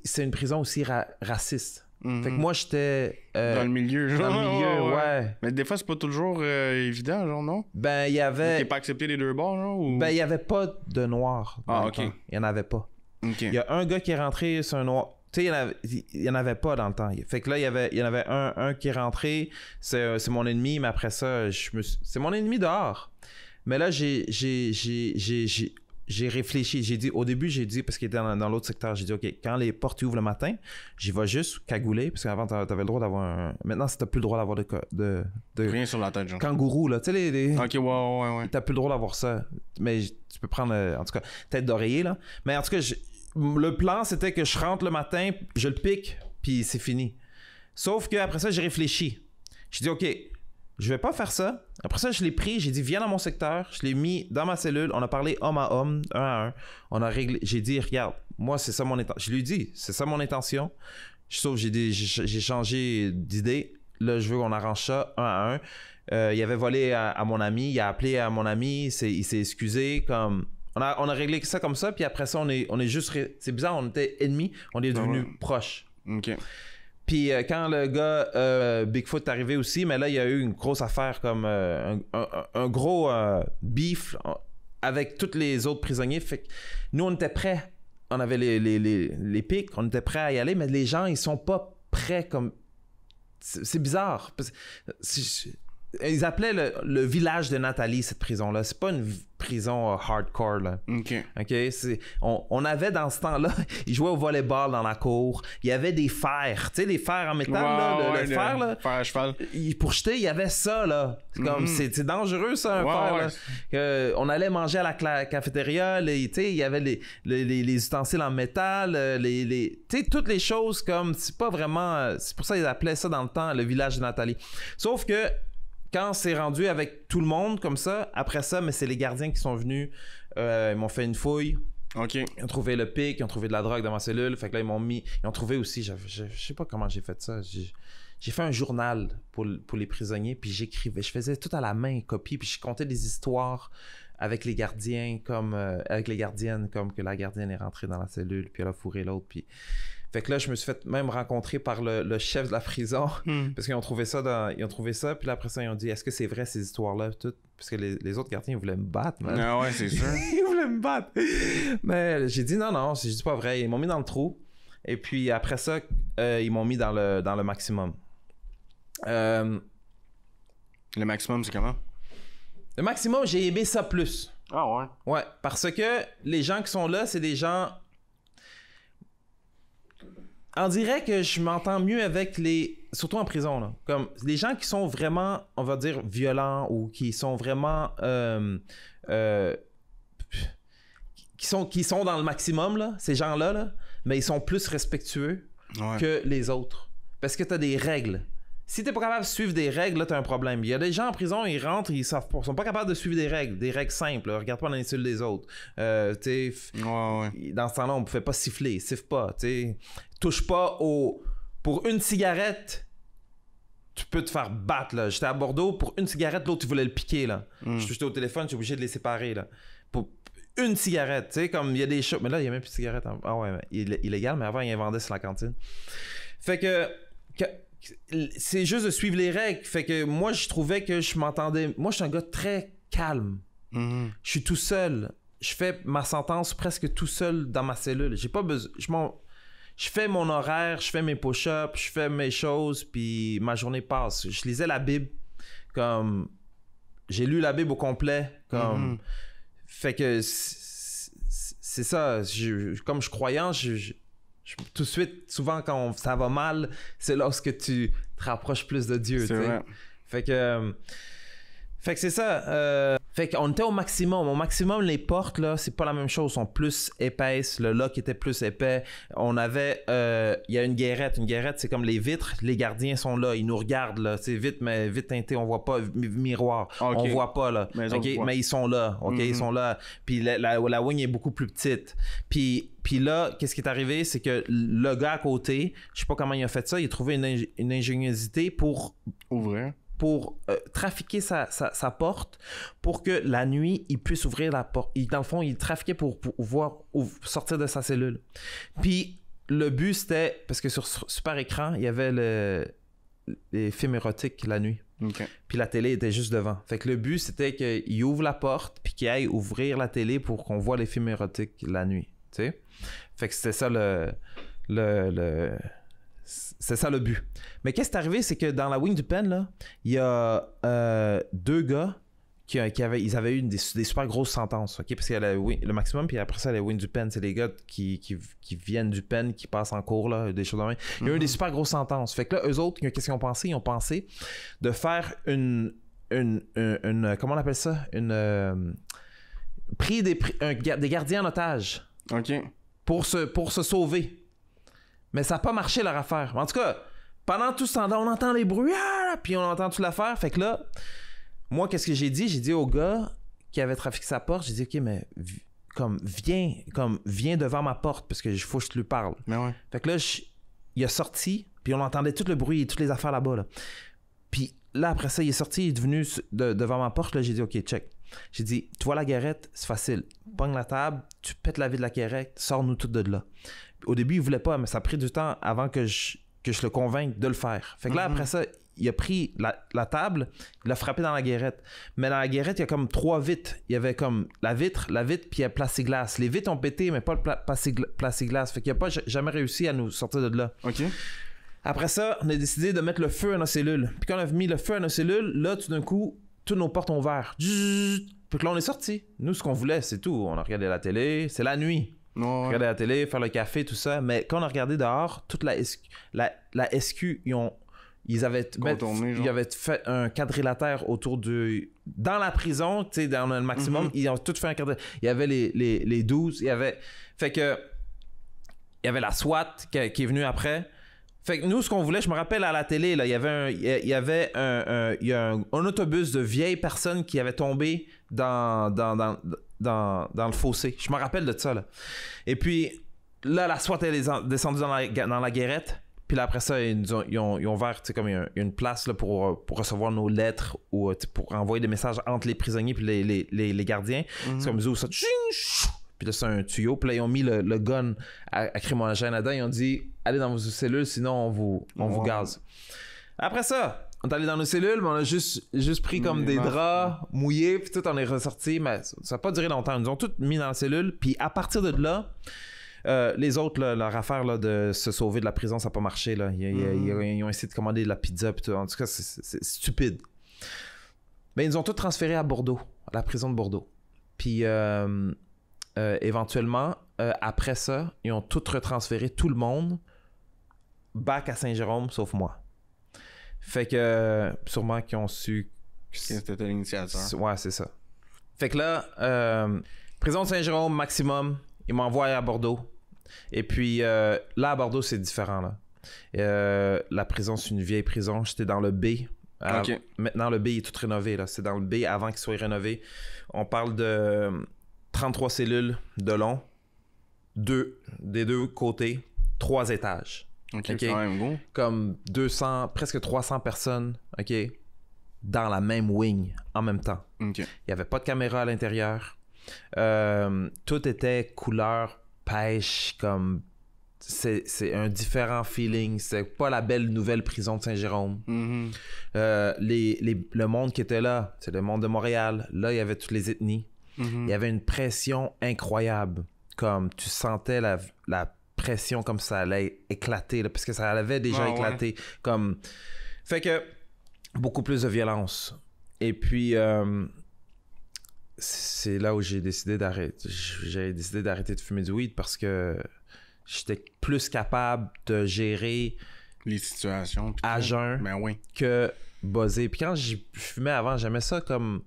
c'est une prison aussi raciste. Fait que moi, j'étais... dans le milieu, genre. Dans le milieu, ouais. Mais des fois, c'est pas toujours évident, genre, non? Ben, il y avait... T'es pas accepté des deux bords, genre? Ou... Ben, il y avait pas de noir. OK. Il y en avait pas. OK. Il y a un gars qui est rentré sur un noir... Tu sais, il y en avait pas dans le temps. Fait que là, il y en avait un qui est rentré. C'est mon ennemi, mais après ça, c'est mon ennemi dehors. Mais là, j'ai réfléchi. Au début, j'ai dit, parce qu'il était dans l'autre secteur, j'ai dit, OK, quand les portes ouvrent le matin, j'y vais juste cagouler, parce qu'avant, t'avais le droit d'avoir un... Maintenant, t'as plus le droit d'avoir de rien sur la tête, genre. Kangourou, là. Tu sais, les... OK, ouais. T'as plus le droit d'avoir ça. Mais tu peux prendre, en tout cas, tête d'oreiller, là. Mais en tout cas, le plan, c'était que je rentre le matin, je le pique, puis c'est fini. Sauf qu'après ça, j'ai réfléchi. J'ai dit, OK, je vais pas faire ça. Après ça, je l'ai pris, j'ai dit, viens dans mon secteur. Je l'ai mis dans ma cellule. On a parlé homme à homme, un à un. On a réglé. J'ai dit, regarde, moi, c'est ça mon intention. Je lui ai dit, c'est ça mon intention. Sauf j'ai changé d'idée. Là, je veux qu'on arrange ça un à un. Il avait volé à mon ami. Il a appelé à mon ami. Il s'est excusé. Comme... On a réglé ça comme ça. Puis après ça, on est juste... C'est bizarre, on était ennemis. On est devenus proches. OK. Puis quand le gars Bigfoot est arrivé aussi, mais là, il y a eu une grosse affaire comme un gros beef avec tous les autres prisonniers. Fait que nous, on était prêts. On avait les pics, on était prêts à y aller, mais les gens, ils sont pas prêts comme... C'est bizarre. Ils appelaient le village de Nathalie, cette prison-là. C'est pas une prison hardcore, là. OK. On avait, dans ce temps-là, ils jouaient au volleyball dans la cour. Il y avait des fers. Tu sais, les fers en métal, là, le fer, là. Fer à cheval. Pour jeter, il y avait ça, là. C'est comme, c'est dangereux, ça, un fer, là. On allait manger à la cafétéria, tu sais, il y avait les ustensiles en métal, tu sais, toutes les choses comme, c'est pas vraiment... C'est pour ça qu'ils appelaient ça, dans le temps, le village de Nathalie. Sauf que quand c'est rendu avec tout le monde comme ça, après ça, mais c'est les gardiens qui sont venus, ils m'ont fait une fouille. OK. Ils ont trouvé le pic, ils ont trouvé de la drogue dans ma cellule. Fait que là, ils ont trouvé aussi, je sais pas comment j'ai fait ça. J'ai fait un journal pour les prisonniers, puis j'écrivais. Je faisais tout à la main, copie, puis je comptais des histoires avec les gardiens, avec les gardiennes, comme que la gardienne est rentrée dans la cellule, puis elle a fourré l'autre, puis... Fait que là, je me suis fait même rencontrer par le chef de la prison parce qu'ils ont trouvé ça, puis là, après ça, ils ont dit, est-ce que c'est vrai ces histoires-là, tout? Parce que les autres gardiens, ils voulaient me battre, man. Ah ouais, c'est sûr. Ils voulaient me battre. Mais j'ai dit non, c'est pas vrai. Ils m'ont mis dans le trou. Et puis après ça, ils m'ont mis dans le maximum. Le maximum, c'est comment? Le maximum, j'ai aimé ça plus. Ah ouais? Ouais, parce que les gens qui sont là, c'est des gens... On dirait que je m'entends mieux avec les... Surtout en prison, là. Comme les gens qui sont vraiment, on va dire, violents ou qui sont vraiment... qui sont dans le maximum, là, ces gens-là, là, mais ils sont plus respectueux que les autres. Parce que t'as des règles. Si t'es pas capable de suivre des règles, là, t'as un problème. Il y a des gens en prison, ils rentrent, ils sont pas capables de suivre des règles simples. Là. Regarde pas l'insulte des autres. Dans ce temps-là, on pouvait pas siffler. Siffle pas. Touche pas au... Pour une cigarette, tu peux te faire battre. Là. J'étais à Bordeaux, pour une cigarette, l'autre, tu voulais le piquer. Là. J'étais au téléphone, j'étais obligé de les séparer. Là. Pour une cigarette, tu sais, comme il y a des choses... Mais là, il y a même plus de cigarettes. Ah ouais, illégal, mais avant, ils en vendaient sur la cantine. Fait que c'est juste de suivre les règles. Fait que moi, je trouvais que je m'entendais... Moi, je suis un gars très calme. Je suis tout seul. Je fais ma sentence presque tout seul dans ma cellule. J'ai pas besoin... Je fais mon horaire, je fais mes push-ups, je fais mes choses, puis ma journée passe. Je lisais la Bible, comme... J'ai lu la Bible au complet, comme... Fait que c'est ça. Comme je suis croyant, tout de suite, souvent quand ça va mal, c'est lorsque tu te rapproches plus de Dieu. C'est vrai. Fait que c'est ça. Fait qu'on était au maximum. Au maximum, les portes, là, c'est pas la même chose. Sont plus épaisses. Le lock était plus épais. On avait... Il y a une guérette. Une guérette, c'est comme les vitres. Les gardiens sont là. Ils nous regardent, là. C'est vite, mais vite teinté. On voit pas. Miroir. Okay. On voit pas, là. Mais ils sont là. OK? Ils sont là. Puis la wing est beaucoup plus petite. Puis là, qu'est-ce qui est arrivé? C'est que le gars à côté, je sais pas comment il a fait ça, il a trouvé une ingéniosité pour... Ouvrir. Pour trafiquer sa porte pour que la nuit, il puisse ouvrir la porte. Dans le fond, il trafiquait pour pouvoir sortir de sa cellule. Puis le but, c'était... Parce que sur super écran, il y avait les films érotiques la nuit. Okay. Puis la télé était juste devant. Fait que le but, c'était qu'il ouvre la porte puis qu'il aille ouvrir la télé pour qu'on voit les films érotiques la nuit. Tu sais? Fait que c'était ça c'est ça le but. Mais qu'est-ce qui est arrivé, c'est que dans la wing du pen, là, il y a deux gars qui avaient eu des super grosses sentences. Okay? Parce qu'il y a le maximum, puis après ça, la wing du pen, c'est les gars qui viennent du pen, qui passent en cours, là, des choses de même. Il y a eu des super grosses sentences. Fait que là, eux autres, qu'est-ce qu'ils ont pensé? Ils ont pensé de faire une comment on appelle ça? Des gardiens en otage. OK. Pour se sauver. Mais ça n'a pas marché leur affaire. En tout cas, pendant tout ce temps-là, on entend les bruits, puis on entend toute l'affaire. Fait que là, moi, qu'est-ce que j'ai dit? J'ai dit au gars qui avait trafiqué sa porte, j'ai dit, OK, mais viens devant ma porte, parce que faut que je te lui parle. Mais ouais. Fait que là, il a sorti, puis on entendait tout le bruit et toutes les affaires là-bas. Là. Puis là, après ça, il est sorti, il est venu devant ma porte. Là, j'ai dit, OK, check. J'ai dit, tu vois la guérette, c'est facile. Pogne la table, tu pètes la vie de la guérette, sors-nous toutes de là. Au début, il voulait pas, mais ça a pris du temps avant que je le convainque de le faire. Fait que là, après ça, il a pris la table, il l'a frappé dans la guérette. Mais dans la guérette, il y a comme 3 vitres. Il y avait comme la vitre, puis il y a plexiglas. Les vitres ont pété, mais pas le plexiglas. Fait qu'il n'a pas jamais réussi à nous sortir de là. OK. Après ça, on a décidé de mettre le feu à nos cellules. Puis quand on a mis le feu à nos cellules, là, tout d'un coup, toutes nos portes ont ouvert. Puis là, on est sorti. Nous, ce qu'on voulait, c'est tout. On a regardé la télé. C'est la nuit. Ouais. Regarder la télé, faire le café, tout ça. Mais quand on a regardé dehors, toute la SQ, ils avaient fait un quadrilatère autour dans la prison, tu sais, dans le maximum, ils ont tout fait un quadrilatère. Il y avait les 12, il y avait... Fait que... Il y avait la SWAT qui est venue après. Fait que nous, ce qu'on voulait, je me rappelle à la télé, là, il y avait un autobus de vieilles personnes qui avaient tombé dans le fossé. Je me rappelle de ça, là. Et puis, là, la SWAT est descendue dans la guérette. Puis là, après ça, ils ont ouvert, tu sais, comme une place là, pour recevoir nos lettres ou pour envoyer des messages entre les prisonniers puis les gardiens. C'est comme ils ouvrent ça. Puis là, c'est un tuyau. Puis là, ils ont mis le gun à crimogène là-dedans. Ils ont dit, allez dans vos cellules, sinon on vous gaze. Après ça, on est allé dans nos cellules, mais on a juste pris comme des draps mouillés. Puis tout, on est ressorti. Mais ça n'a pas duré longtemps. Ils nous ont tout mis dans la cellule. Puis à partir de là, Les autres, là, leur affaire là, de se sauver de la prison, ça n'a pas marché. Là. Ils ont essayé de commander de la pizza. Pis tout. En tout cas, c'est stupide. Mais ils nous ont tous transférés à Bordeaux, à la prison de Bordeaux. Puis éventuellement, après ça, ils ont tous retransféré tout le monde back à Saint-Jérôme, sauf moi. Fait que sûrement qu'ils ont su... C'était l'initiateur. Ouais, c'est ça. Fait que là, prison de Saint-Jérôme, maximum, ils m'envoient à Bordeaux. Et puis là, à Bordeaux, c'est différent. Là. La prison, c'est une vieille prison. J'étais dans le B. Okay. Maintenant, le B est tout rénové. Là. C'est dans le B avant qu'il soit rénové. On parle de 33 cellules de long, des deux côtés, 3 étages. Ok, c'est quand même gros. Comme 200, presque 300 personnes, ok, dans la même wing en même temps. Okay. Il n'y avait pas de caméra à l'intérieur. Tout était couleur pêche, comme... C'est un différent feeling. C'est pas la belle nouvelle prison de Saint-Jérôme. Mm-hmm. Le monde qui était là, c'est le monde de Montréal. Là, il y avait toutes les ethnies. Mm-hmm. Il y avait une pression incroyable. Comme tu sentais la pression comme ça allait éclater. Là, parce que ça avait déjà éclaté. Ouais. Comme... Fait que beaucoup plus de violence. Et puis... c'est là où j'ai décidé d'arrêter. J'ai décidé d'arrêter de fumer du weed parce que j'étais plus capable de gérer les situations à jeun que buzzer. Puis quand je fumais avant, j'aimais ça comme,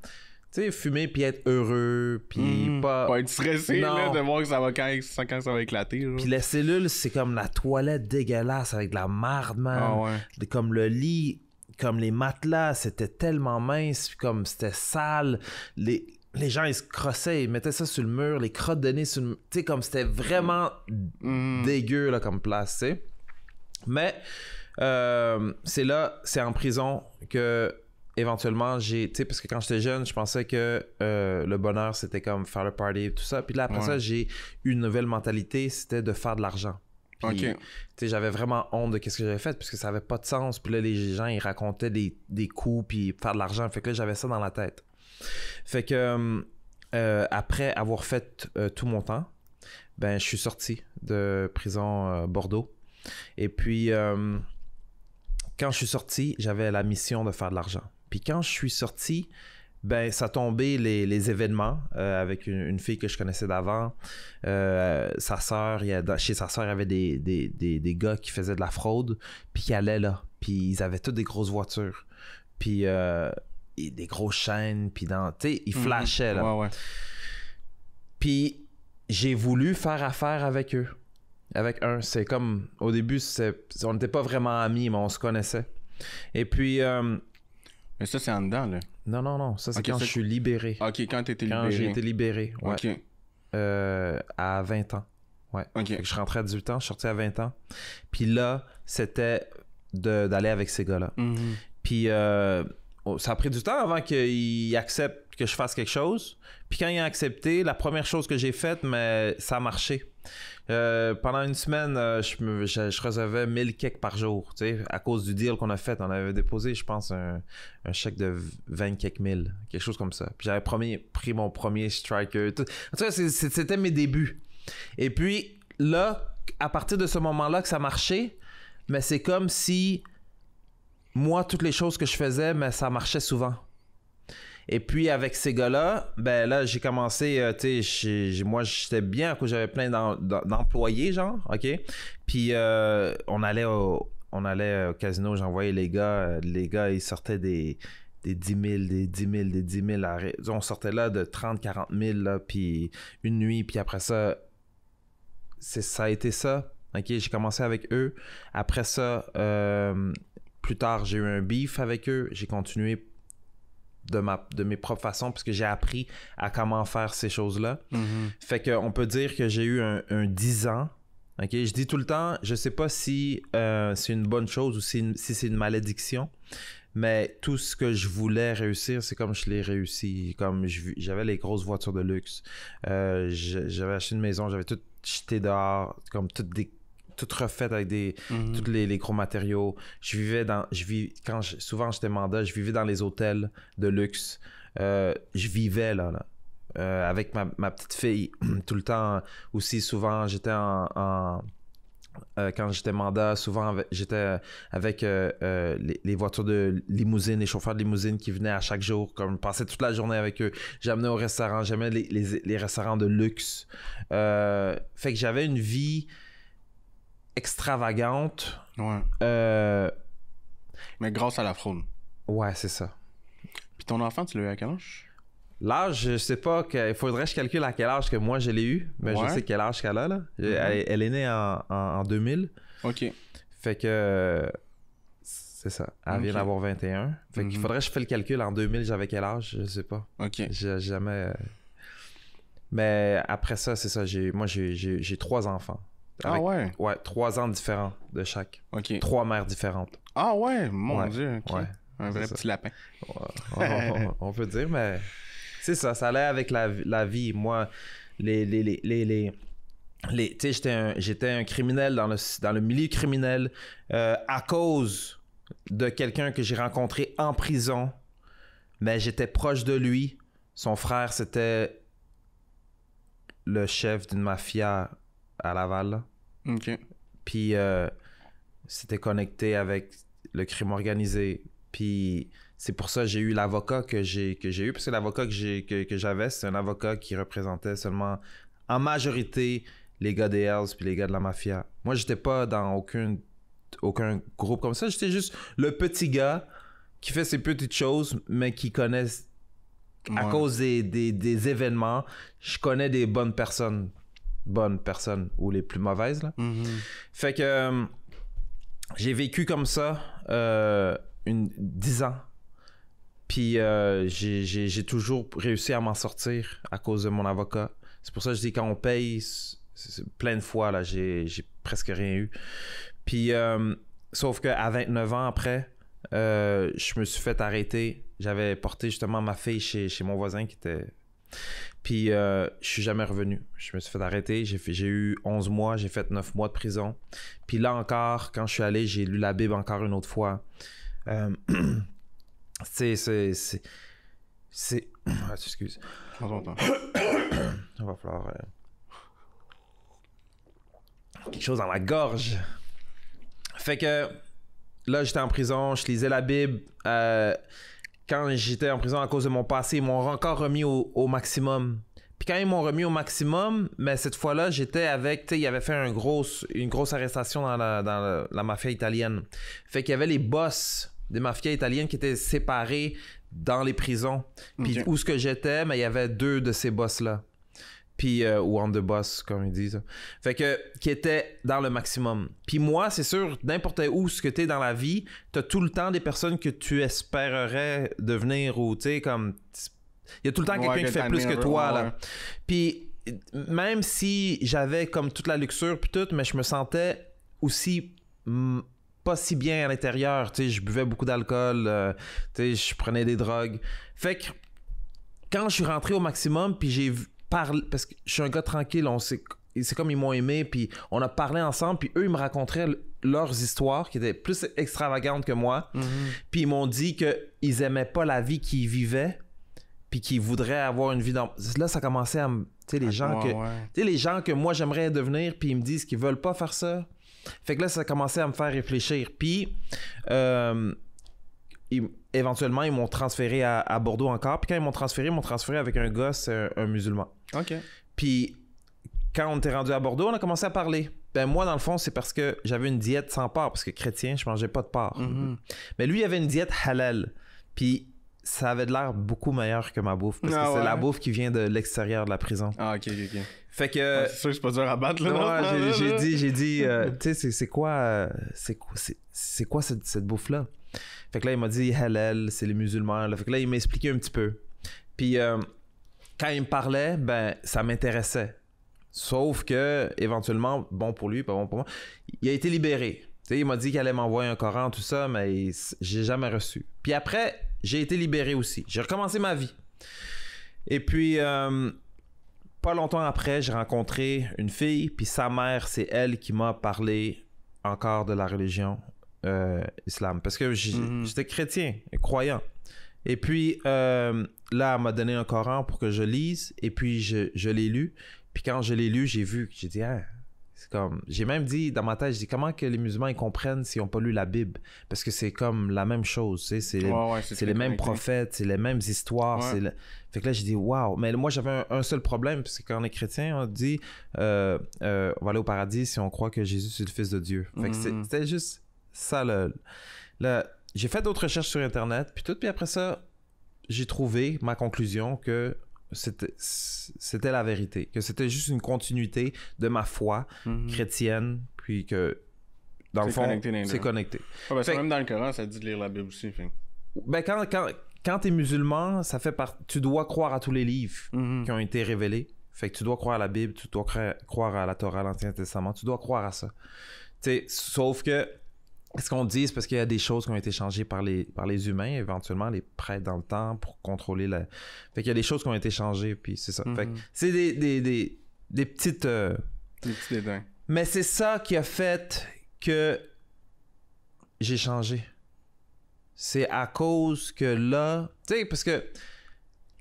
tu sais, fumer puis être heureux, puis pas être stressé là, de voir que ça va quand ça va éclater. Genre. Puis les cellules, c'est comme la toilette dégueulasse avec de la marde, man. Ah ouais. Comme le lit, comme les matelas, c'était tellement mince, comme c'était sale. Les gens, ils se crossaient, ils mettaient ça sur le mur, les crottes de nez sur le mur. Tu sais, comme c'était vraiment dégueu, là, comme place, tu sais. Mais, c'est en prison que, éventuellement, tu sais, parce que quand j'étais jeune, je pensais que le bonheur, c'était comme faire le party et tout ça. Puis là, après ça, j'ai eu une nouvelle mentalité, c'était de faire de l'argent. Puis, tu sais, j'avais vraiment honte de ce que j'avais fait, puisque ça avait pas de sens. Puis là, les gens, ils racontaient des coups, puis faire de l'argent. Fait que là, j'avais ça dans la tête. Fait que après avoir fait tout mon temps, ben je suis sorti de prison Bordeaux. Et puis quand je suis sorti, j'avais la mission de faire de l'argent. Puis quand je suis sorti, ben ça tombait les événements avec une fille que je connaissais d'avant. Sa sœur, chez sa sœur, il y avait des gars qui faisaient de la fraude, puis qui allaient là. Puis ils avaient toutes des grosses voitures. Puis des grosses chaînes, puis tu sais, ils flashaient, là. Ouais. Puis j'ai voulu faire affaire avec eux. Avec un. C'est comme, au début, on n'était pas vraiment amis, mais on se connaissait. Et puis... mais ça, c'est en dedans, là? Non. Ça, c'est quand je suis libéré. OK, quand t'étais libéré. Quand j'ai été libéré, ouais. OK. À 20 ans. Ouais. OK. Fait que je rentrais à 18 ans, je suis sorti à 20 ans. Puis là, c'était d'aller avec ces gars-là. Mm-hmm. Puis... ça a pris du temps avant qu'ils acceptent que je fasse quelque chose. Puis quand ils ont accepté, la première chose que j'ai faite, mais ça a marché. Pendant une semaine, je recevais 1000 kicks par jour, tu sais, à cause du deal qu'on a fait. On avait déposé, je pense, un chèque de 20 quelques mille, quelque chose comme ça. Puis j'avais pris mon premier striker. En tout cas, c'était mes débuts. Et puis là, à partir de ce moment-là que ça marchait, mais c'est comme si... moi, toutes les choses que je faisais, mais ça marchait souvent. Et puis, avec ces gars-là, ben là, j'ai commencé, tu sais, moi, j'étais bien à cause j'avais plein d'employés, genre, OK? Puis, on allait au casino, j'envoyais les gars, ils sortaient des 10 000, des 10 000, des 10 000. On sortait là de 30, 40 000, là, puis une nuit, puis après ça, ça a été ça, OK? J'ai commencé avec eux. Après ça, plus tard, j'ai eu un beef avec eux. J'ai continué de mes propres façons parce que j'ai appris à comment faire ces choses-là. Mm-hmm. Fait qu'on peut dire que j'ai eu un 10 ans. Okay? Je dis tout le temps, je sais pas si c'est une bonne chose ou si c'est une malédiction, mais tout ce que je voulais réussir, c'est comme je l'ai réussi. Comme j'avais les grosses voitures de luxe. J'avais acheté une maison, j'avais tout jeté dehors, comme tout refait avec tous les gros matériaux. Souvent j'étais mandat, je vivais dans les hôtels de luxe. Je vivais là. avec ma petite fille, tout le temps aussi, souvent, j'étais quand j'étais mandat, souvent j'étais avec les voitures de limousine, les chauffeurs de limousine qui venaient à chaque jour, comme je passais toute la journée avec eux. J'amenais au restaurant, j'aimais les restaurants de luxe. Fait que j'avais une vie extravagante. Ouais. Mais grâce à la fraude. Ouais, c'est ça. Puis ton enfant, tu l'as eu à quel âge? L'âge, je sais pas, il faudrait que je calcule à quel âge que moi je l'ai eu, mais je sais quel âge qu'elle a là. Elle est née en 2000. OK. Fait que c'est ça. Elle vient d'avoir 21. Fait qu'il faudrait que je fasse le calcul en 2000, j'avais quel âge, je sais pas. OK. J'ai jamais. Mais après ça, c'est ça. Moi j'ai 3 enfants. Ah ouais? Ouais, 3 ans différents de chaque. OK. 3 mères différentes. Ah ouais, mon Dieu. OK. Ouais. Un vrai petit lapin. Ouais. On peut dire, mais c'est ça. Ça allait avec la vie. Moi, tu sais, j'étais un criminel dans le milieu criminel à cause de quelqu'un que j'ai rencontré en prison, mais j'étais proche de lui. Son frère, c'était le chef d'une mafia à Laval. Là. OK. Puis c'était connecté avec le crime organisé. Puis c'est pour ça que j'ai eu l'avocat que j'ai eu, parce que l'avocat que j'avais, c'est un avocat qui représentait seulement en majorité les gars des Hells puis les gars de la mafia. Moi, j'étais pas dans aucun groupe comme ça. J'étais juste le petit gars qui fait ses petites choses, mais qui connaît, à cause des événements, je connais des bonnes personnes ou les plus mauvaises. Là. Fait que j'ai vécu comme ça 10 ans. Puis j'ai toujours réussi à m'en sortir à cause de mon avocat. C'est pour ça que je dis quand on paye, plein de fois, là, j'ai presque rien eu. Puis, sauf qu'à 29 ans après, je me suis fait arrêter. J'avais porté justement ma fille chez mon voisin qui était... Puis, je suis jamais revenu. Je me suis fait arrêter. J'ai eu 11 mois. J'ai fait 9 mois de prison. Puis là encore, quand je suis allé, j'ai lu la Bible encore une autre fois. C'est... Ah, excuse. On t'entend. Il va falloir... quelque chose dans la gorge. Fait que là, j'étais en prison, je lisais la Bible. Quand j'étais en prison à cause de mon passé, ils m'ont encore remis au maximum. Puis quand ils m'ont remis au maximum, mais cette fois-là, j'étais avec... Tu sais, ils avaient fait une grosse arrestation dans la mafia italienne. Fait qu'il y avait les boss des mafias italiennes qui étaient séparés dans les prisons. Puis où ce que j'étais, mais il y avait 2 de ces boss-là. Puis, ou on the boss, comme ils disent. Fait que, qui était dans le maximum. Puis moi, c'est sûr, n'importe où ce que t'es dans la vie, t'as tout le temps des personnes que tu espérerais devenir ou, tu sais, comme... Il y a tout le temps quelqu'un qui fait plus que toi, là. Puis, même si j'avais comme toute la luxure puis tout, mais je me sentais aussi pas si bien à l'intérieur. Tu sais, je buvais beaucoup d'alcool, tu sais, je prenais des drogues. Fait que, quand je suis rentré au maximum, puis j'ai parce que je suis un gars tranquille, c'est comme ils m'ont aimé, puis on a parlé ensemble, puis eux, ils me racontaient leurs histoires qui étaient plus extravagantes que moi. Puis ils m'ont dit qu'ils aimaient pas la vie qu'ils vivaient, puis qu'ils voudraient avoir une vie dans... Là, ça commençait à me... Tu sais, les gens les gens que moi, j'aimerais devenir, puis ils me disent qu'ils veulent pas faire ça. Fait que là, ça commençait à me faire réfléchir. Puis... éventuellement, ils m'ont transféré à Bordeaux encore. Puis quand ils m'ont transféré avec un gars, c'est un musulman. OK. Puis quand on était rendu à Bordeaux, on a commencé à parler. Ben moi, dans le fond, c'est parce que j'avais une diète sans porc, parce que chrétien, je mangeais pas de porc. Mais lui, il avait une diète halal. Puis ça avait de l'air beaucoup meilleur que ma bouffe, parce que c'est la bouffe qui vient de l'extérieur de la prison. Ah, ok. Fait que... c'est sûr que c'est pas dur à battre, là. Ouais, j'ai dit, tu sais, c'est quoi cette bouffe-là? Fait que là, il m'a dit halal, c'est les musulmans. Là. Fait que là, il m'a expliqué un petit peu. Puis quand il me parlait, ben ça m'intéressait. Sauf que, éventuellement, bon pour lui, pas bon pour moi, il a été libéré. Tu sais, il m'a dit qu'il allait m'envoyer un Coran, tout ça, mais j'ai jamais reçu. Puis après, j'ai été libéré aussi. J'ai recommencé ma vie. Et puis, pas longtemps après, j'ai rencontré une fille, puis sa mère, c'est elle qui m'a parlé encore de la religion islam. Parce que j'étais chrétien, croyant. Et puis, là, elle m'a donné un Coran pour que je lise. Et puis, je l'ai lu. Puis quand je l'ai lu, j'ai dit, ah, c'est comme... J'ai même dit, dans ma tête, je dis, comment que les musulmans, ils comprennent s'ils n'ont pas lu la Bible? Parce que c'est comme la même chose, tu sais. C'est les mêmes prophètes, c'est les mêmes histoires. Ouais. Fait que là, j'ai dit, waouh. Mais moi, j'avais un seul problème, parce que quand on est chrétien, on dit, on va aller au paradis si on croit que Jésus, c'est le Fils de Dieu. Fait que c'était juste ça, j'ai fait d'autres recherches sur Internet, puis après ça, j'ai trouvé ma conclusion que c'était la vérité, que c'était juste une continuité de ma foi chrétienne, puis que dans le fond, c'est connecté. Ah, ben, même dans le Coran, ça dit de lire la Bible aussi. Fait. Ben quand t'es musulman, ça fait tu dois croire à tous les livres qui ont été révélés. Fait que tu dois croire à la Bible, tu dois croire à la Torah, à l'Ancien Testament, tu dois croire à ça. T'sais, sauf que ce qu'on dit, c'est parce qu'il y a des choses qui ont été changées par les humains, éventuellement, les prêtres dans le temps, pour contrôler la... Fait qu'il y a des choses qui ont été changées, puis c'est ça. Fait que c'est des petites... Des petits détails. Mais c'est ça qui a fait que j'ai changé. C'est à cause que là... Tu sais, parce que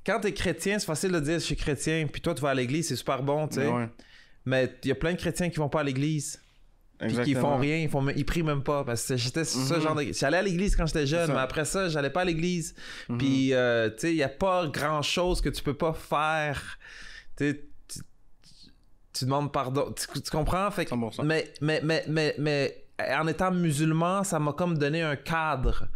quand t'es chrétien, c'est facile de dire « je suis chrétien », puis toi, tu vas à l'église, c'est super bon, tu sais. Ouais. Mais il y a plein de chrétiens qui vont pas à l'église. Puis qui font rien, ils prient même pas. Parce que j'étais ce genre de... J'allais à l'église quand j'étais jeune, mais après ça, j'allais pas à l'église. Puis, tu sais, il y a pas grand-chose que tu peux pas faire. Tu demandes pardon. Tu comprends? Fait que, mais en étant musulman, ça m'a comme donné un cadre.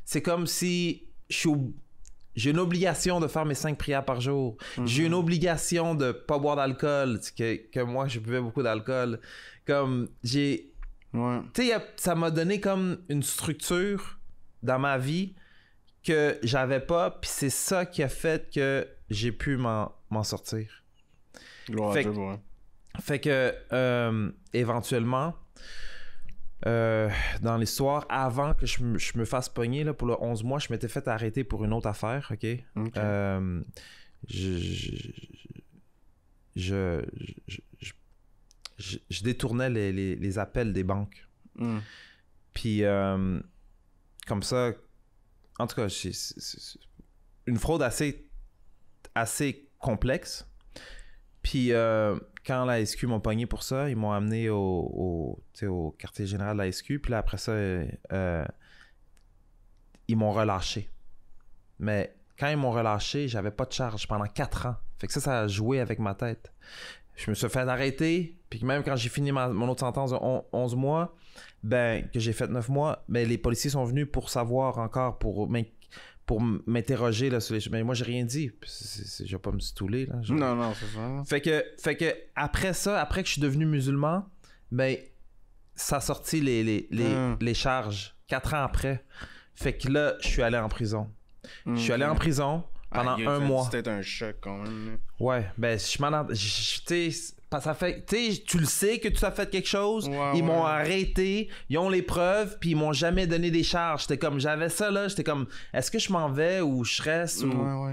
C'est comme si j'ai une obligation de faire mes 5 prières par jour. J'ai une obligation de pas boire d'alcool. Que moi, je buvais beaucoup d'alcool. Comme, j'ai... Ouais. Tu sais, ça m'a donné comme une structure dans ma vie que j'avais pas. Puis c'est ça qui a fait que j'ai pu m'en sortir. Fait que, éventuellement... dans l'histoire, avant que je me fasse pogner là, pour le 11 mois, je m'étais fait arrêter pour une autre affaire, ok? Je détournais les appels des banques. Puis, comme ça, en tout cas, c'est une fraude assez complexe. Puis, quand la SQ m'ont pogné pour ça, ils m'ont amené au quartier général de la SQ. Puis là, après ça, ils m'ont relâché. Mais quand ils m'ont relâché, j'avais pas de charge pendant 4 ans. Fait que ça a joué avec ma tête. Je me suis fait arrêter. Puis même quand j'ai fini mon autre sentence de 11 mois, ben, que j'ai fait 9 mois, ben, les policiers sont venus pour savoir encore, pour m'interroger là, sur les... Mais moi, j'ai rien dit. Je vais pas me stouler. Là. Non, c'est ça. Fait que après ça, après que je suis devenu musulman, ben, ça a sorti les charges 4 ans après. Fait que là, je suis allé en prison. Je suis allé en prison pendant 1 mois. C'était un choc quand même. Ouais, ben, ça fait, tu le sais que tu as fait quelque chose, ils m'ont arrêté, ils ont les preuves, puis ils m'ont jamais donné des charges. J'étais comme, j'avais ça là, j'étais comme, est-ce que je m'en vais ou je reste ou...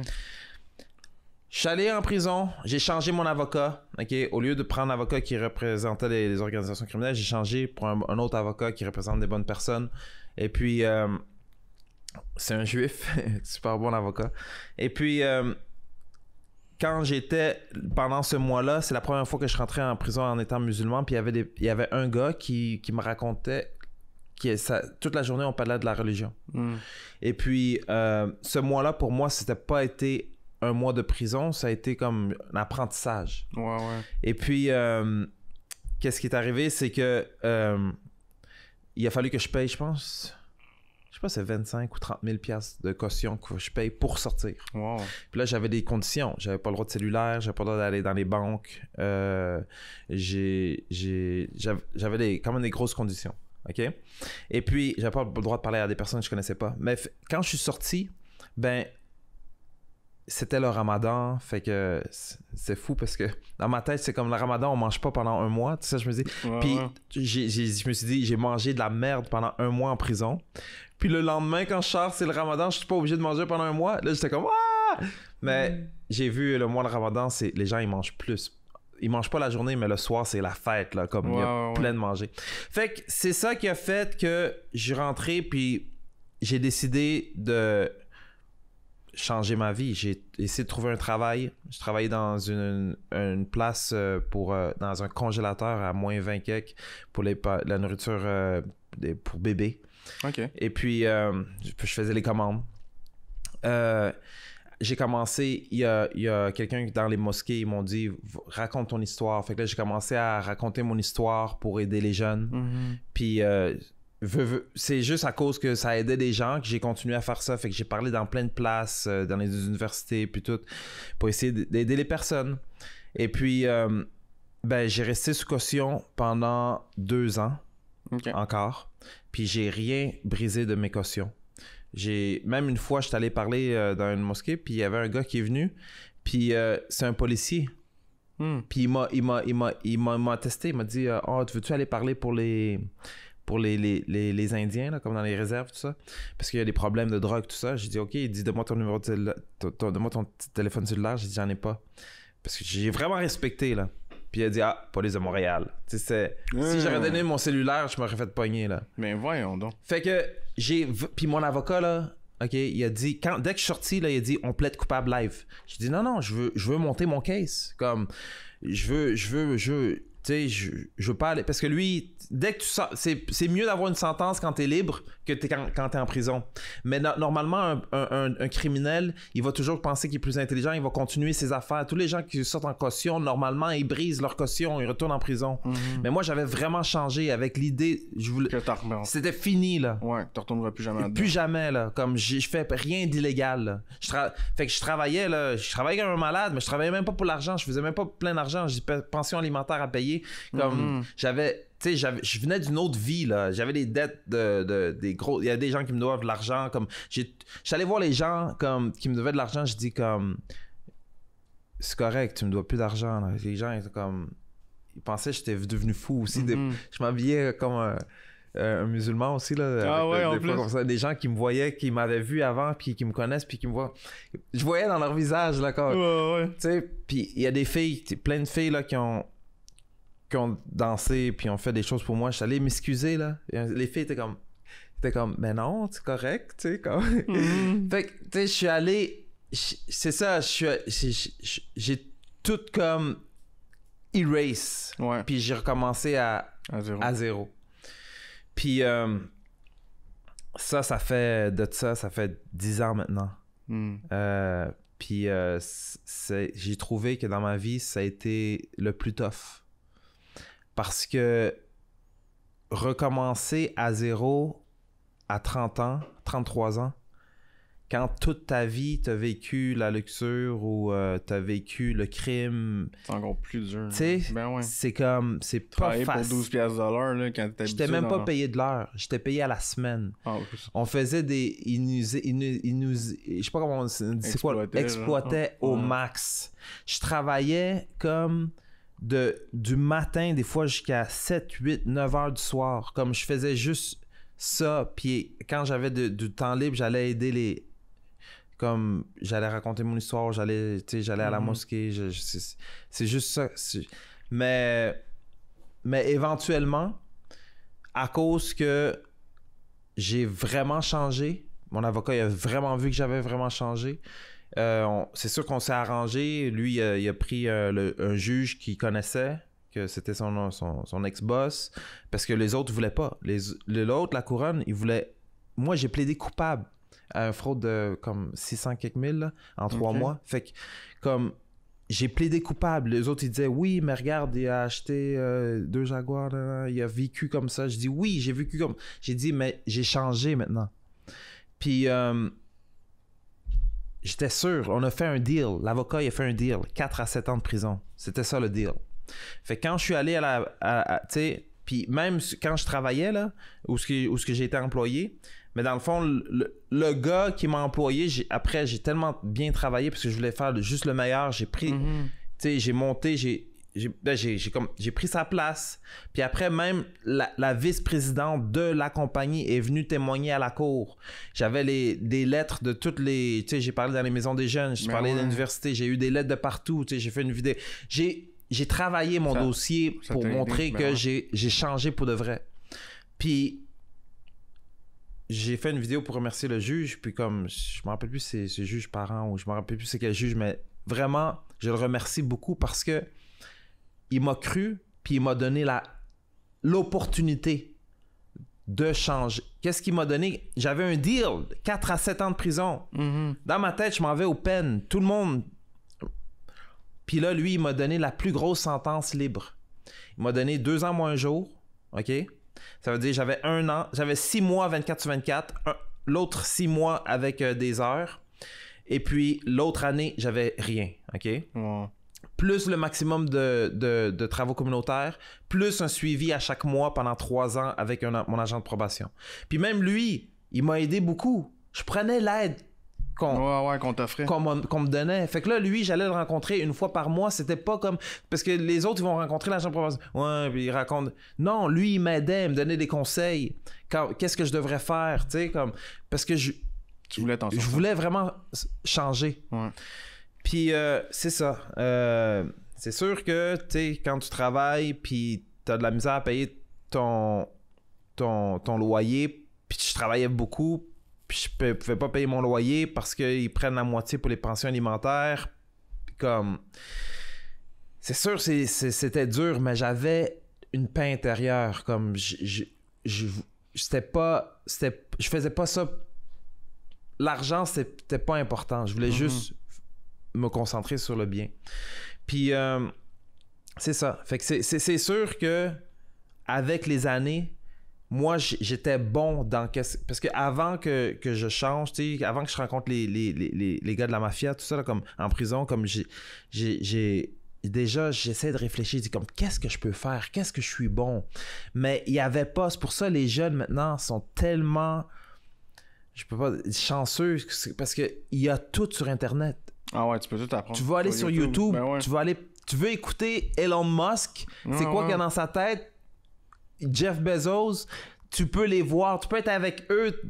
Je suis allé en prison, j'ai changé mon avocat, ok? Au lieu de prendre un avocat qui représentait les organisations criminelles, j'ai changé pour un autre avocat qui représente des bonnes personnes. Et puis, c'est un juif, super bon avocat. Et puis, quand j'étais, pendant ce mois-là, c'est la première fois que je rentrais en prison en étant musulman, puis il y avait un gars qui me racontait toute la journée, on parlait de la religion. Et puis, ce mois-là, pour moi, c'était pas été un mois de prison, ça a été comme un apprentissage. Et puis, qu'est-ce qui est arrivé, c'est que il a fallu que je paye, je pense, c'est 25 ou 30 000 piastres de caution que je paye pour sortir. Puis là, j'avais des conditions. J'avais pas le droit de cellulaire, j'avais pas le droit d'aller dans les banques. J'avais quand même des grosses conditions. OK? Et puis, j'avais pas le droit de parler à des personnes que je connaissais pas. Mais quand je suis sorti, ben, c'était le ramadan. Fait que c'est fou parce que dans ma tête, c'est comme le ramadan, on mange pas pendant 1 mois. Tu sais, je me dis. Puis, je me suis dit, j'ai mangé de la merde pendant 1 mois en prison. Puis le lendemain, quand je sors, c'est le ramadan, je suis pas obligé de manger pendant 1 mois. Là, j'étais comme, ah! Mais j'ai vu le mois de ramadan, les gens, ils mangent plus. Ils mangent pas la journée, mais le soir, c'est la fête, là, comme il y a plein de manger. Fait que c'est ça qui a fait que j'ai rentré, puis j'ai décidé de changé ma vie. J'ai essayé de trouver un travail. Je travaillais dans une place dans un congélateur à moins 20 quelques pour la nourriture pour bébés. OK. Et puis, je faisais les commandes. J'ai commencé, il y a quelqu'un dans les mosquées, ils m'ont dit « Raconte ton histoire ». Fait que là, j'ai commencé à raconter mon histoire pour aider les jeunes. Puis, c'est juste à cause que ça aidait des gens que j'ai continué à faire ça. Fait que j'ai parlé dans plein de places, dans les universités, puis tout, pour essayer d'aider les personnes. Et puis, j'ai resté sous caution pendant 2 ans, encore. Puis j'ai rien brisé de mes cautions. Même une fois, j'étais allé parler dans une mosquée, puis il y avait un gars qui est venu, puis c'est un policier. Puis il m'a testé, il m'a dit « Oh, veux-tu aller parler pour les Indiens, là, comme dans les réserves, tout ça, parce qu'il y a des problèmes de drogue, tout ça. » J'ai dit « OK. » Il dit « Donne-moi ton numéro de donne-moi ton téléphone cellulaire. » J'ai dit « J'en ai pas. » Parce que j'ai vraiment respecté, là. Puis il a dit « Ah, police de Montréal. » Tu sais, si j'aurais donné mon cellulaire, je m'aurais fait pogner, là. Mais voyons donc. Fait que puis mon avocat, là, OK, il a dit... Dès que je suis sorti, là, il a dit « On plaide coupable live. » J'ai dit « Non, je veux monter mon case. Comme, je veux tu sais, je veux pas aller... Parce que lui, dès que tu sors... C'est mieux d'avoir une sentence quand t'es libre que quand t'es en prison. Mais normalement, un criminel, il va toujours penser qu'il est plus intelligent, il va continuer ses affaires. Tous les gens qui sortent en caution, normalement, ils brisent leur caution, ils retournent en prison. Mais moi, j'avais vraiment changé avec l'idée... C'était fini, là. Ouais, tu retourneras plus jamais là-dedans. Plus jamais, là. Comme, je fais rien d'illégal, là. Fait que je travaillais, là. Je travaillais comme un malade, mais je travaillais même pas pour l'argent. Je faisais même pas plein d'argent. J'ai pension alimentaire à payer. Comme j'avais, tu sais, je venais d'une autre vie, là. J'avais des dettes des gros. Il y a des gens qui me doivent de l'argent. Comme j'allais voir les gens comme qui me devaient de l'argent. Je dis comme c'est correct, tu me dois plus d'argent, là. Les gens étaient comme ils pensaient que j'étais devenu fou aussi. Je m'habillais comme un musulman aussi, là. En plus. Comme ça, des gens qui me voyaient, qui m'avaient vu avant, puis qui me connaissent, puis qui me voient. Je voyais dans leur visage, là, comme. Tu sais, puis il y a des filles, plein de filles, là, qui ont dansé puis ont fait des choses pour moi. Je suis allé m'excuser, là. Les filles étaient comme mais non, c'est correct, tu sais, comme. Fait que, tu sais, je suis allé. C'est ça, j'ai tout comme erase. Ouais. Puis j'ai recommencé à zéro. Puis ça fait 10 ans maintenant. Puis j'ai trouvé que dans ma vie, ça a été le plus tough. Parce que recommencer à zéro à 30 ans, 33 ans, quand toute ta vie t'as vécu la luxure ou t'as vécu le crime... C'est encore plus dur. Tu sais, c'est comme... C'est pas facile. Pour 12 piastres de l'heure, là, quand t'étais J'étais même pas payé de l'heure. J'étais payé à la semaine. On faisait des... je sais pas comment on... C'est quoi? Exploitait au max. Je travaillais comme... du matin, des fois jusqu'à 7, 8, 9 heures du soir. Comme je faisais juste ça. Puis quand j'avais du temps libre, j'allais aider les... Comme j'allais raconter mon histoire, j'allais à la mosquée. C'est juste ça. Mais éventuellement, à cause que j'ai vraiment changé, mon avocat il a vraiment vu que j'avais vraiment changé. C'est sûr qu'on s'est arrangé. Lui, il a pris un juge qu'il connaissait, que c'était son ex-boss, parce que les autres ne voulaient pas. L'autre, la couronne, il voulait... Moi, j'ai plaidé coupable à une fraude de comme 600 quelques mille là, en 3 mois. Fait que, comme, j'ai plaidé coupable. Les autres, ils disaient, oui, mais regarde, il a acheté 2 Jaguars, là, il a vécu comme ça. Je dis, oui, j'ai vécu comme... J'ai dit, mais j'ai changé maintenant. Puis... j'étais sûr, on a fait un deal. L'avocat, il a fait un deal. 4 à 7 ans de prison. C'était ça le deal. Fait que quand je suis allé tu sais, puis même quand je travaillais, là, où ce que j'ai été employé, mais dans le fond, le gars qui m'a employé, après, j'ai tellement bien travaillé parce que je voulais faire juste le meilleur. J'ai pris, tu sais, j'ai monté, j'ai pris sa place. Puis après, même la vice-présidente de la compagnie est venue témoigner à la cour. J'avais des lettres de toutes les... Tu sais, j'ai parlé dans les maisons des jeunes, j'ai parlé de l'université, j'ai eu des lettres de partout. Tu sais, j'ai fait une vidéo. J'ai travaillé mon dossier pour montrer que j'ai changé pour de vrai. Puis j'ai fait une vidéo pour remercier le juge, puis comme, je me rappelle plus si c'est juge parent ou je me rappelle plus c'est quel juge, mais vraiment, je le remercie beaucoup parce que il m'a cru, puis il m'a donné l'opportunité de changer. Qu'est-ce qu'il m'a donné? J'avais un deal, 4 à 7 ans de prison. Dans ma tête, je m'en vais aux peines. Tout le monde... Puis là, lui, il m'a donné la plus grosse sentence libre. Il m'a donné 2 ans moins un jour, OK? Ça veut dire j'avais 1 an, j'avais 6 mois 24/24, l'autre 6 mois avec des heures, et puis l'autre année, j'avais rien, OK? Wow. Plus le maximum de travaux communautaires, plus un suivi à chaque mois pendant 3 ans avec mon agent de probation. Puis même lui, il m'a aidé beaucoup. Je prenais l'aide qu'on t'offrait. Qu'on me donnait. Fait que là, lui, j'allais le rencontrer 1 fois par mois. C'était pas comme... Parce que les autres, ils vont rencontrer l'agent de probation. Ouais, puis ils racontent... Non, lui, il m'aidait, il me donnait des conseils. Qu'est-ce que je devrais faire, tu sais, comme... Parce que je voulais vraiment changer. Ouais. Puis c'est ça. C'est sûr que, tu sais, quand tu travailles, puis t'as de la misère à payer ton loyer, puis je travaillais beaucoup, puis je pouvais pas payer mon loyer parce qu'ils prennent la moitié pour les pensions alimentaires. Puis comme... C'est sûr, c'était dur, mais j'avais une paix intérieure. Comme, je faisais pas ça... L'argent, c'était pas important. Je voulais juste me concentrer sur le bien. Puis, c'est ça. Fait que c'est sûr que avec les années, moi, j'étais bon dans... Parce que avant que je change, tu sais, avant que je rencontre les gars de la mafia, tout ça, là, comme en prison, comme déjà, j'essaie de réfléchir, dis comme, qu'est-ce que je peux faire? Qu'est-ce que je suis bon? Mais il n'y avait pas... C'est pour ça les jeunes, maintenant, sont tellement... Je peux pas... chanceux, parce qu'il y a tout sur Internet. Ah ouais, tu peux tout apprendre. Tu vas aller sur YouTube, ben ouais. tu veux écouter Elon Musk, c'est quoi qu'il y a dans sa tête? Jeff Bezos, tu peux les voir, tu peux être avec eux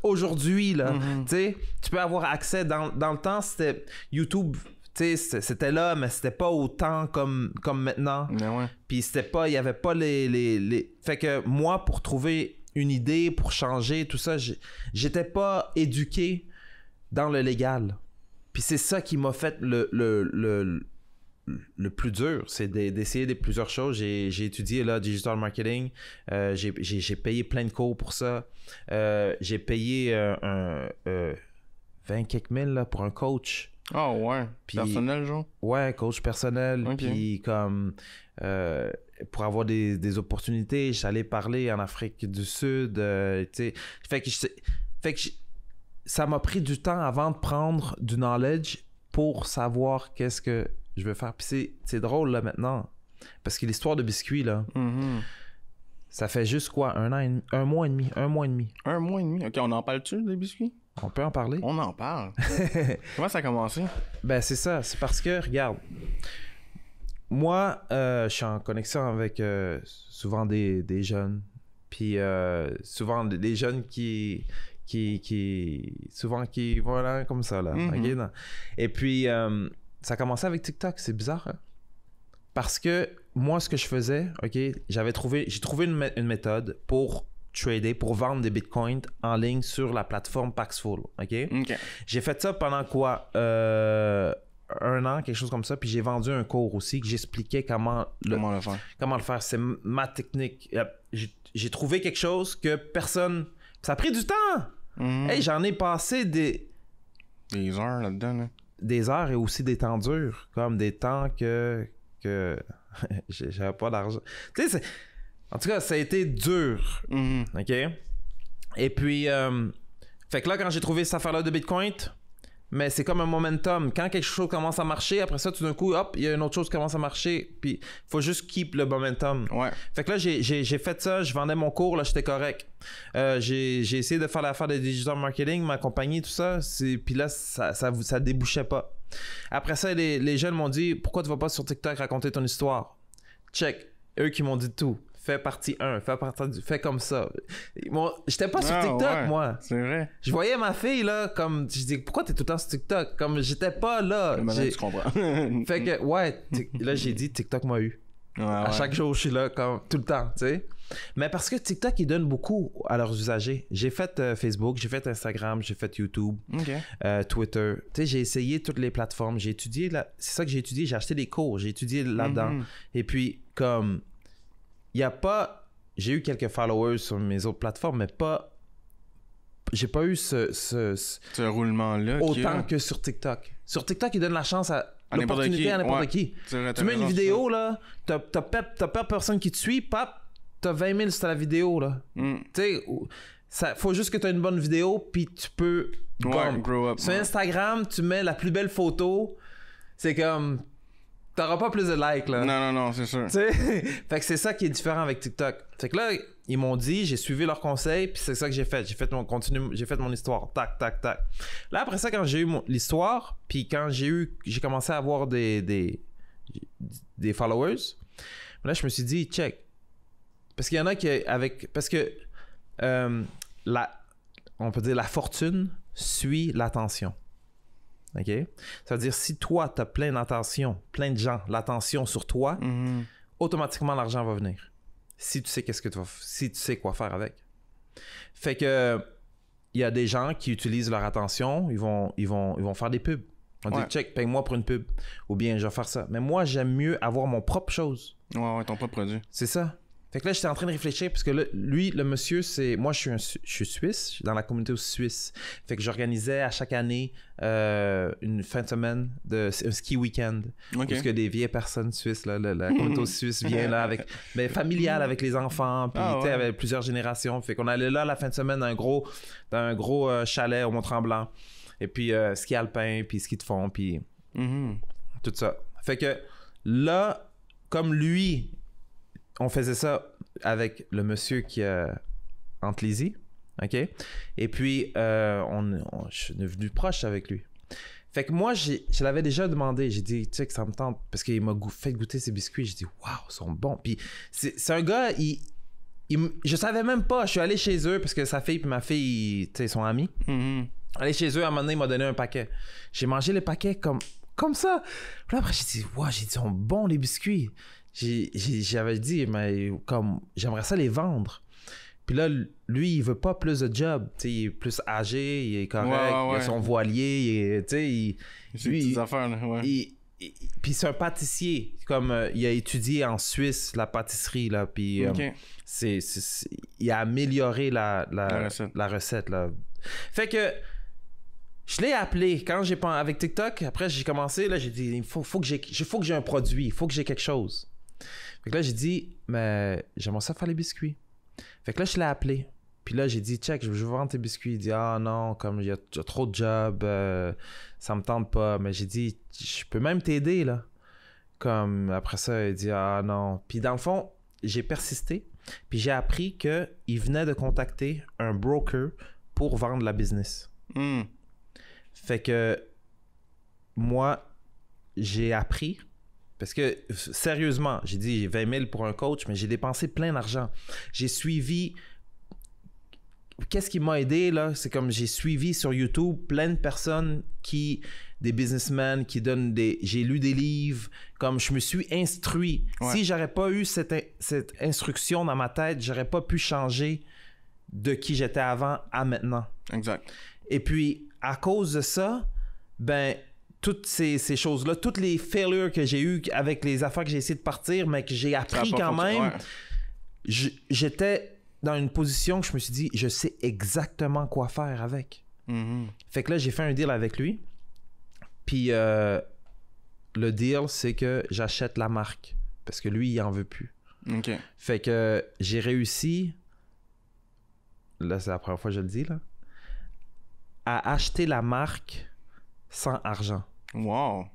aujourd'hui, là. Tu sais, tu peux avoir accès. Dans le temps, c'était YouTube, tu sais, c'était là, mais c'était pas autant comme maintenant. Ben ouais. Puis c'était pas, il y avait pas les... Fait que moi, pour trouver une idée, pour changer, tout ça, j'étais pas éduqué dans le légal. Puis c'est ça qui m'a fait le plus dur, c'est d'essayer plusieurs choses. J'ai étudié là, digital marketing. J'ai payé plein de cours pour ça. J'ai payé 20 quelques mille là, pour un coach. Ah ouais, puis, personnel, genre? Ouais, coach personnel. Okay. Puis comme... pour avoir des opportunités, j'allais parler en Afrique du Sud. Tu sais. Fait que ça m'a pris du temps avant de prendre du knowledge pour savoir qu'est-ce que je veux faire. Puis c'est drôle, là, maintenant. Parce que l'histoire de biscuits, là, ça fait juste quoi? Un mois et demi? Un mois et demi. Un mois et demi? OK, on en parle-tu, des biscuits? On peut en parler? On en parle. Comment ça a commencé? Ben, c'est ça. C'est parce que, regarde, moi, je suis en connexion avec souvent des jeunes. Puis souvent des jeunes qui voilà, comme ça, là. Okay? Et puis, ça a commencé avec TikTok. C'est bizarre, hein? Parce que moi, ce que je faisais, OK, j'ai trouvé une méthode pour trader, pour vendre des bitcoins en ligne sur la plateforme Paxful, OK? J'ai fait ça pendant quoi? 1 an, quelque chose comme ça, puis j'ai vendu un cours aussi que j'expliquais comment le faire. C'est ma technique. J'ai trouvé quelque chose que personne... Ça a pris du temps! Hey, j'en ai passé des heures là-dedans, là. Des heures et aussi des temps durs, comme des temps que j'avais pas d'argent. Tu sais, en tout cas, ça a été dur. OK? Et puis, fait que là, quand j'ai trouvé cette affaire-là de Bitcoin, mais c'est comme un momentum. Quand quelque chose commence à marcher, après ça, tout d'un coup, hop, il y a une autre chose qui commence à marcher. Puis, il faut juste keep le momentum. Ouais. Fait que là, j'ai fait ça. Je vendais mon cours. Là, j'étais correct. J'ai essayé de faire l'affaire de digital marketing, ma compagnie, tout ça. Puis là, ça débouchait pas. Après ça, les jeunes m'ont dit, pourquoi tu vas pas sur TikTok raconter ton histoire? Check. Eux qui m'ont dit tout. Fais partie 1, fais comme ça. J'étais pas sur TikTok, moi. C'est vrai. Je voyais ma fille, là, comme... Je dis, pourquoi t'es tout le temps sur TikTok? Comme, j'étais pas là. Maintenant, tu comprends. Fait que, ouais, là, j'ai dit, TikTok m'a eu. À chaque jour, je suis là comme tout le temps, tu sais. Mais parce que TikTok, ils donnent beaucoup à leurs usagers. J'ai fait Facebook, j'ai fait Instagram, j'ai fait YouTube, Twitter. Tu sais, j'ai essayé toutes les plateformes. J'ai étudié, c'est ça que j'ai étudié. J'ai acheté des cours, j'ai étudié là-dedans. Et puis, comme, il n'y a pas... J'ai eu quelques followers sur mes autres plateformes, mais pas... J'ai pas eu ce roulement-là. Autant que sur TikTok. Sur TikTok, ils donnent la chance à l'opportunité à n'importe qui. Tu mets une vidéo, là, t'as pas personne qui te suit, pap, t'as 20 000 sur la vidéo, là. Tu sais, faut juste que t'aies une bonne vidéo, puis tu peux... grow up. Sur Instagram, tu mets la plus belle photo, c'est comme... T'auras pas plus de likes, là. Non, c'est sûr. T'sais? Fait que c'est ça qui est différent avec TikTok. Fait que là, ils m'ont dit, j'ai suivi leurs conseils, puis c'est ça que j'ai fait. J'ai fait mon histoire. Tac, tac, tac. Là, après ça, quand j'ai eu l'histoire, puis quand j'ai commencé à avoir des followers, là, je me suis dit, check. Parce qu'il y en a qui, parce que, on peut dire la fortune suit l'attention. OK? Ça veut dire, si toi, tu as plein d'attention, plein de gens, l'attention sur toi, automatiquement, l'argent va venir. Si tu sais si tu sais quoi faire avec. Fait que, il y a des gens qui utilisent leur attention, ils vont faire des pubs. On dit, check, paye-moi pour une pub. Ou bien, je vais faire ça. Mais moi, j'aime mieux avoir mon propre chose. Ouais, ton propre produit. C'est ça. Fait que là, j'étais en train de réfléchir parce que là, lui, le monsieur, c'est... Moi, je suis suisse, je suis dans la communauté suisse. Fait que j'organisais à chaque année une fin de semaine, un ski week-end. Parce que des vieilles personnes suisses, là, la communauté suisse vient là, familiale avec les enfants, puis avec plusieurs générations. Fait qu'on allait là la fin de semaine dans un gros chalet au Mont-Tremblant. Et puis ski alpin, puis ski de fond, puis tout ça. Fait que là, comme lui... On faisait ça avec le monsieur qui a Antlizy, OK? Et puis, je suis devenu proche avec lui. Fait que moi, je l'avais déjà demandé. J'ai dit, tu sais, que ça me tente. Parce qu'il m'a fait goûter ses biscuits. J'ai dit, waouh, ils sont bons. Puis, c'est un gars, je savais même pas. Je suis allé chez eux parce que sa fille et ma fille, tu sais, sont amis. Allé chez eux, à un moment donné, il m'a donné un paquet. J'ai mangé les paquets comme ça. Puis là, après, j'ai dit, waouh, ils sont bons, les biscuits. J'avais dit, mais comme j'aimerais ça les vendre. Puis là, lui, il veut pas plus de job. T'sais, il est plus âgé, il est correct, il a son voilier, il petites affaires, là, puis c'est un pâtissier. Comme il a étudié en Suisse la pâtisserie, là, puis il a amélioré la recette, là. Fait que je l'ai appelé quand j'ai pas avec TikTok. Après, j'ai commencé, là, j'ai dit, il faut que j'ai un produit, il faut que j'ai quelque chose. Fait que là, j'ai dit, mais j'aimerais ça faire les biscuits. Fait que là, je l'ai appelé. Puis là, j'ai dit, check, je veux vendre tes biscuits. Il dit, ah non, comme il y a trop de jobs, ça me tente pas. Mais j'ai dit, je peux même t'aider, là. Comme après ça, il dit, ah non. Puis dans le fond, j'ai persisté. Puis j'ai appris qu'il venait de contacter un broker pour vendre la business. Fait que moi, j'ai appris, parce que sérieusement, j'ai dit 20 000 pour un coach, mais j'ai dépensé plein d'argent. J'ai suivi... Qu'est-ce qui m'a aidé, là? C'est comme j'ai suivi sur YouTube plein de personnes des businessmen qui donnent j'ai lu des livres, comme je me suis instruit. Si j'aurais pas eu cette instruction dans ma tête, j'aurais pas pu changer de qui j'étais avant à maintenant. Exact. Et puis, à cause de ça, ben, toutes ces choses-là, toutes les failures que j'ai eues avec les affaires que j'ai essayé de partir, mais que j'ai appris quand même, j'étais dans une position que je me suis dit, je sais exactement quoi faire avec. Fait que là, j'ai fait un deal avec lui. Puis, le deal, c'est que j'achète la marque. Parce que lui, il en veut plus. Fait que j'ai réussi, là, c'est la première fois que je le dis, là, à acheter la marque sans argent. Wow!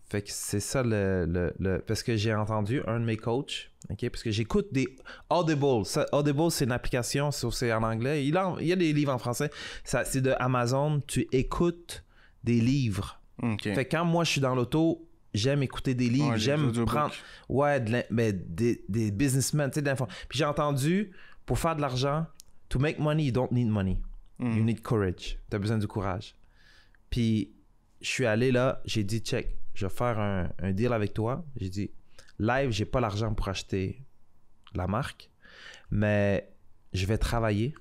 Fait que c'est ça parce que j'ai entendu un de mes coachs, OK? Parce que j'écoute des Audible. Audible, c'est une application, c'est en anglais. Il y a des livres en français. C'est de Amazon. Tu écoutes des livres. Fait que quand moi, je suis dans l'auto, j'aime écouter des livres. J'aime prendre... des businessmen, tu sais, Puis j'ai entendu, pour faire de l'argent, to make money, you don't need money. You need courage. T'as besoin du courage. Puis, je suis allé là, j'ai dit, check, je vais faire un deal avec toi. J'ai dit, live, j'ai pas l'argent pour acheter la marque, mais je vais travailler.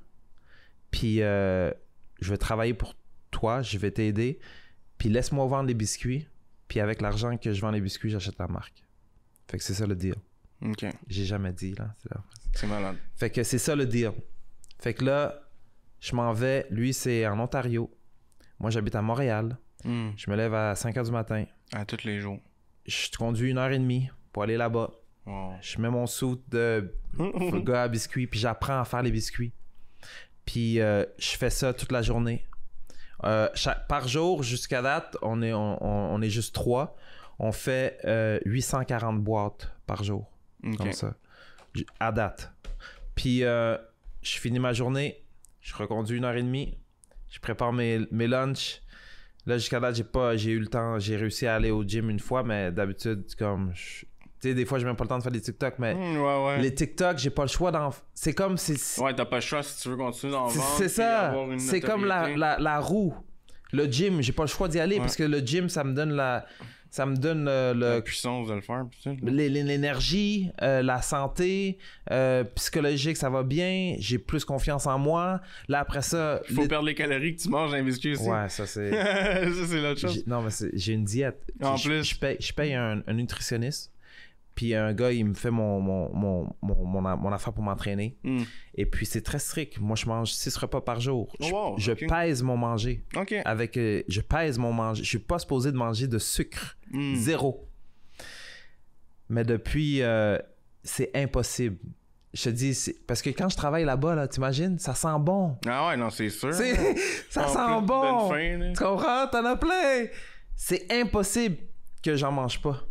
Puis je vais travailler pour toi, je vais t'aider. Puis laisse-moi vendre les biscuits. Puis avec l'argent que je vends les biscuits, j'achète la marque. Fait que c'est ça le deal. OK. J'ai jamais dit, là. C'est malade. Fait que c'est ça le deal. Fait que là, je m'en vais. Lui, c'est en Ontario. Moi, j'habite à Montréal. Je me lève à 5h du matin. À tous les jours. Je conduis 1h30 pour aller là-bas. Wow. Je mets mon suit de gars à biscuits, puis j'apprends à faire les biscuits. Puis je fais ça toute la journée. Par jour, jusqu'à date, on est juste 3. On fait 840 boîtes par jour. Okay. Comme ça. À date. Puis je finis ma journée. Je reconduis 1h30. Je prépare mes lunchs. Là, jusqu'à date, j'ai eu le temps. J'ai réussi à aller au gym une fois, mais d'habitude, comme... Tu sais, des fois, j'ai même pas le temps de faire des TikTok, mais les TikTok, j'ai pas le choix d'en... C'est comme... Ouais, t'as pas le choix si tu veux continuer d'en vendre. C'est ça. C'est comme la roue. Le gym, j'ai pas le choix d'y aller parce que le gym, ça me donne la puissance de le faire. L'énergie, la santé, psychologique, ça va bien. J'ai plus confiance en moi. Là, après ça... Faut perdre les calories que tu manges un biscuit aussi. Ouais, ça c'est... Ça, c'est l'autre chose. Non, mais j'ai une diète. En plus. Je paye un nutritionniste. Puis un gars, il me fait mon affaire pour m'entraîner. Et puis c'est très strict. Moi, je mange 6 repas par jour. Je pèse mon manger. OK. Je pèse mon manger. Je suis pas supposé de manger de sucre. 0. Mais depuis, c'est impossible. Je te dis, parce que quand je travaille là-bas, là, t'imagines, ça sent bon. Ah ouais, non, c'est sûr. Ça sent bon. Tu comprends? T'en as plein. C'est impossible que j'en mange pas.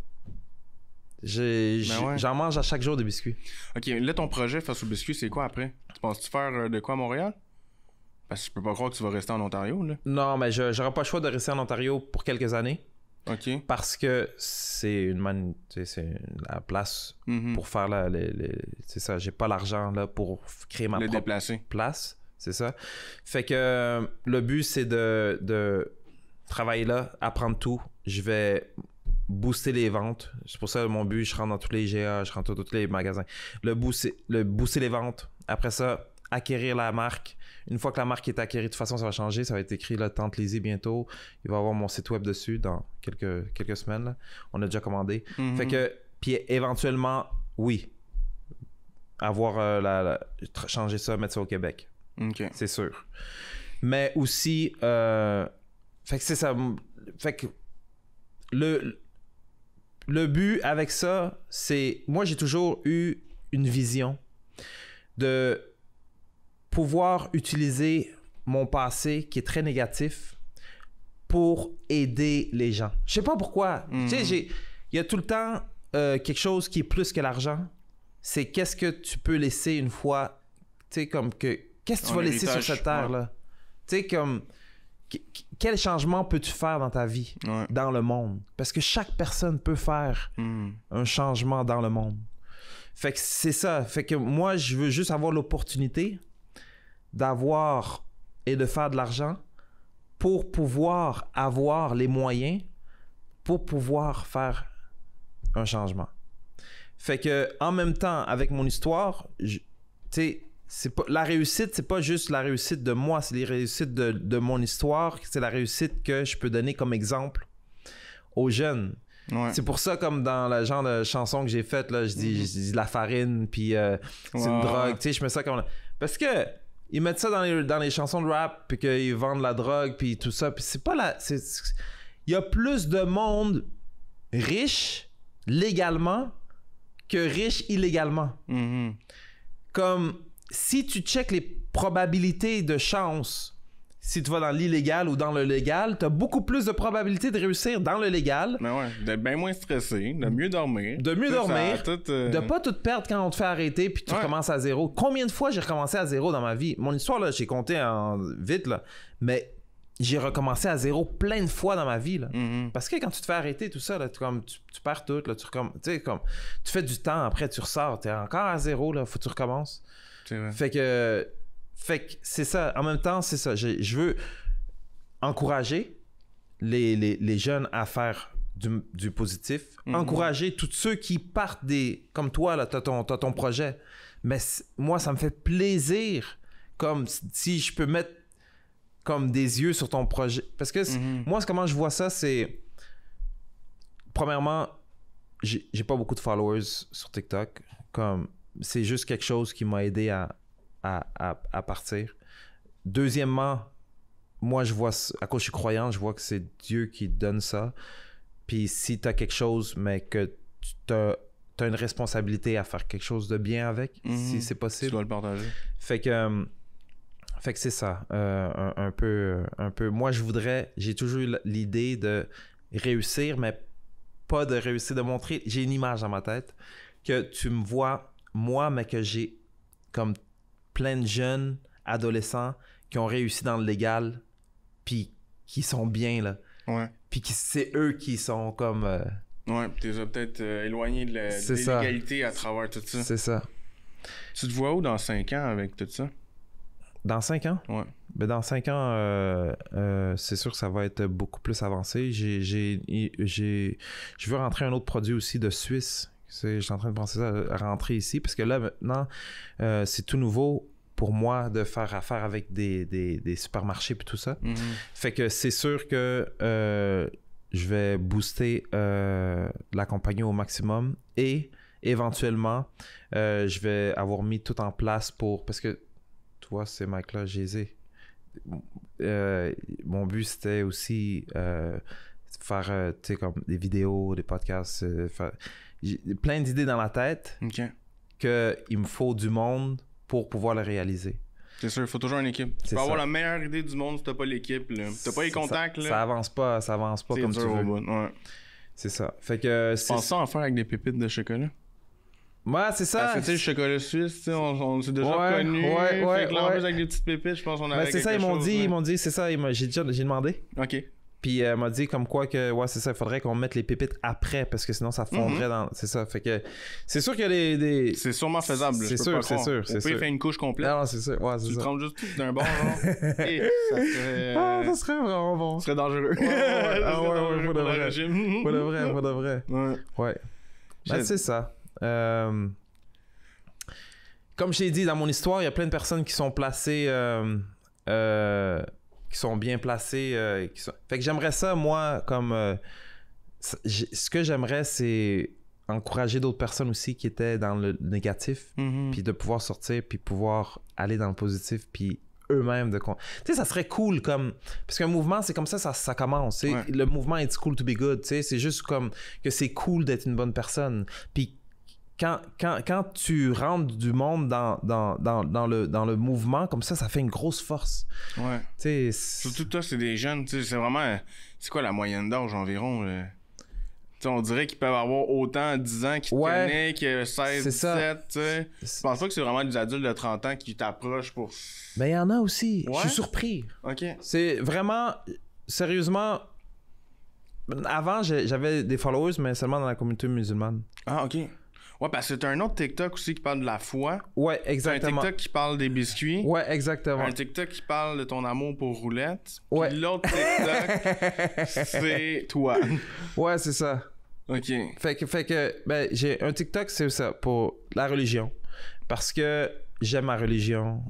J'en mange à chaque jour des biscuits. OK, là, ton projet face aux biscuits, c'est quoi après? Tu penses-tu faire de quoi à Montréal? Parce que je peux pas croire que tu vas rester en Ontario, là. Non, mais j'aurai pas le choix de rester en Ontario pour quelques années. OK. Parce que c'est la place pour faire c'est ça, j'ai pas l'argent là pour créer ma propre place. C'est ça. Fait que le but, c'est de travailler là, apprendre tout. Je vais booster les ventes. C'est pour ça mon but, je rentre dans tous les IGA, je rentre dans tous les magasins. Booster les ventes. Après ça, acquérir la marque. Une fois que la marque est acquérie, de toute façon, ça va changer. Ça va être écrit là, Tante Lizzie bientôt. Il va y avoir mon site web dessus dans quelques semaines. Là. On a déjà commandé. Fait que, puis éventuellement, oui, avoir changer ça, mettre ça au Québec. Okay. C'est sûr. Mais aussi, fait que c'est ça. Fait que le but avec ça, c'est... Moi, j'ai toujours eu une vision de pouvoir utiliser mon passé qui est très négatif pour aider les gens. Je sais pas pourquoi. Tu sais, il y a tout le temps quelque chose qui est plus que l'argent. C'est qu'est-ce que tu peux laisser une fois... Tu sais, comme que... Qu'est-ce que tu vas laisser sur cette terre-là? Tu sais, comme... Quel changement peux-tu faire dans ta vie, dans le monde? Parce que chaque personne peut faire un changement dans le monde. Fait que c'est ça. Fait que moi, je veux juste avoir l'opportunité d'avoir et de faire de l'argent pour pouvoir avoir les moyens pour pouvoir faire un changement. Fait que en même temps, avec mon histoire, tu sais, la réussite, c'est pas juste la réussite de moi, c'est la réussite de mon histoire, c'est la réussite que je peux donner comme exemple aux jeunes. Ouais. C'est pour ça, comme dans le genre de chanson que j'ai faite, là, je dis la farine, puis c'est une drogue, tu sais, je mets ça comme... Parce que ils mettent ça dans les chansons de rap, puis qu'ils vendent la drogue, puis tout ça, puis c'est pas la... Il y a plus de monde riche légalement que riche illégalement. Comme... Si tu checkes les probabilités de chance, si tu vas dans l'illégal ou dans le légal, tu as beaucoup plus de probabilités de réussir dans le légal. Mais ouais, d'être bien moins stressé, de mieux dormir. De mieux dormir, de pas tout perdre quand on te fait arrêter puis tu recommences à zéro. Combien de fois j'ai recommencé à zéro dans ma vie? Mon histoire, là, j'ai compté vite, là, mais j'ai recommencé à zéro plein de fois dans ma vie. Là. Parce que quand tu te fais arrêter, tout ça, là, tu perds tout. Là, tu fais du temps, après tu ressors, tu es encore à zéro, là, faut que tu recommences. Fait que c'est ça. En même temps, c'est ça. Je veux encourager les jeunes à faire du positif. Encourager tous ceux qui partent comme toi, là, t'as ton projet. Mais moi, ça me fait plaisir, comme si je peux mettre comme des yeux sur ton projet. Parce que moi, comment je vois ça, c'est... Premièrement, j'ai pas beaucoup de followers sur TikTok. Comme, c'est juste quelque chose qui m'a aidé à partir. Deuxièmement, moi, je vois, à cause je suis croyant, je vois que c'est Dieu qui donne ça. Puis si tu as quelque chose, mais que tu as une responsabilité à faire quelque chose de bien avec, si c'est possible. Tu dois le partager. Fait que c'est ça, un peu. Moi, j'ai toujours eu l'idée de réussir, mais pas de réussir, de montrer. J'ai une image dans ma tête que tu me vois, moi, mais que j'ai comme plein de jeunes adolescents qui ont réussi dans le légal, puis qui sont bien, là. Ouais. Puis c'est eux qui sont comme... Ouais, puis t'es peut-être éloigné de l'illégalité à travers tout ça. C'est ça. Tu te vois où dans 5 ans avec tout ça? Dans 5 ans? Ouais. Ben dans 5 ans, c'est sûr que ça va être beaucoup plus avancé. Je veux rentrer un autre produit aussi de Suisse. Je suis en train de penser à rentrer ici, parce que là, maintenant, c'est tout nouveau pour moi de faire affaire avec des supermarchés et tout ça. Fait que c'est sûr que je vais booster la compagnie au maximum et éventuellement, je vais avoir mis tout en place parce que toi, ces mecs-là, je les ai. Mon but, c'était aussi faire tu sais, comme des vidéos, des podcasts. J'ai plein d'idées dans la tête qu'il me faut du monde pour pouvoir le réaliser. C'est sûr, il faut toujours une équipe. Tu peux avoir la meilleure idée du monde si t'as pas l'équipe. T'as pas les contacts. Ça avance pas comme tu veux. Ouais. C'est ça. Fait que pense ça en faire avec des pépites de chocolat. Ouais, c'est ça. Parce que tu sais, le chocolat suisse, on s'est déjà connu. Fait que là, en plus, avec des petites pépites, je pense qu'on avait c'est ça, ils m'ont dit, c'est ça, j'ai demandé. OK. Puis elle m'a dit comme quoi que, ouais, c'est ça, il faudrait qu'on mette les pépites après parce que sinon ça fondrait dans... C'est ça, fait que c'est sûr qu'il y a des... C'est sûrement faisable, c'est sûr. On peut faire une couche complète. Non, c'est ça, ouais, c'est ça. Tu le trempes juste tout d'un bord, genre. Et ça serait... ça serait vraiment bon. Ça serait dangereux. Ouais, pour de vrai. Ouais. Ben, c'est ça. Comme je t'ai dit, dans mon histoire, il y a plein de personnes qui sont placées... qui sont bien placés. Fait que j'aimerais ça, moi, comme... ce que j'aimerais, c'est encourager d'autres personnes aussi qui étaient dans le négatif, puis de pouvoir sortir, puis pouvoir aller dans le positif, puis eux-mêmes de... Tu sais, ça serait cool, comme... Parce qu'un mouvement, c'est comme ça commence. Ouais. Le mouvement, it's cool to be good, tu sais. C'est juste comme que c'est cool d'être une bonne personne. Puis quand tu rentres du monde dans le mouvement, comme ça fait une grosse force. Ouais. T'sais, surtout toi, c'est des jeunes, tu sais, c'est vraiment... C'est quoi la moyenne d'âge environ? On dirait qu'ils peuvent avoir autant à 10 ans qui te connaissent que 16, 17, tu sais. Je pense pas que c'est vraiment des adultes de 30 ans qui t'approchent pour... Mais il y en a aussi. Ouais? Je suis surpris. OK. C'est vraiment... Sérieusement... Avant, j'avais des followers, mais seulement dans la communauté musulmane. Ah, OK. Ouais, parce que t'as un autre TikTok aussi qui parle de la foi. Ouais, exactement. Un TikTok qui parle des biscuits. Ouais, exactement. Un TikTok qui parle de ton amour pour roulette. Ouais. Puis l'autre TikTok, c'est toi. Ouais, c'est ça. OK. Fait que ben, j'ai un TikTok, c'est ça, pour la religion. Parce que j'aime ma religion.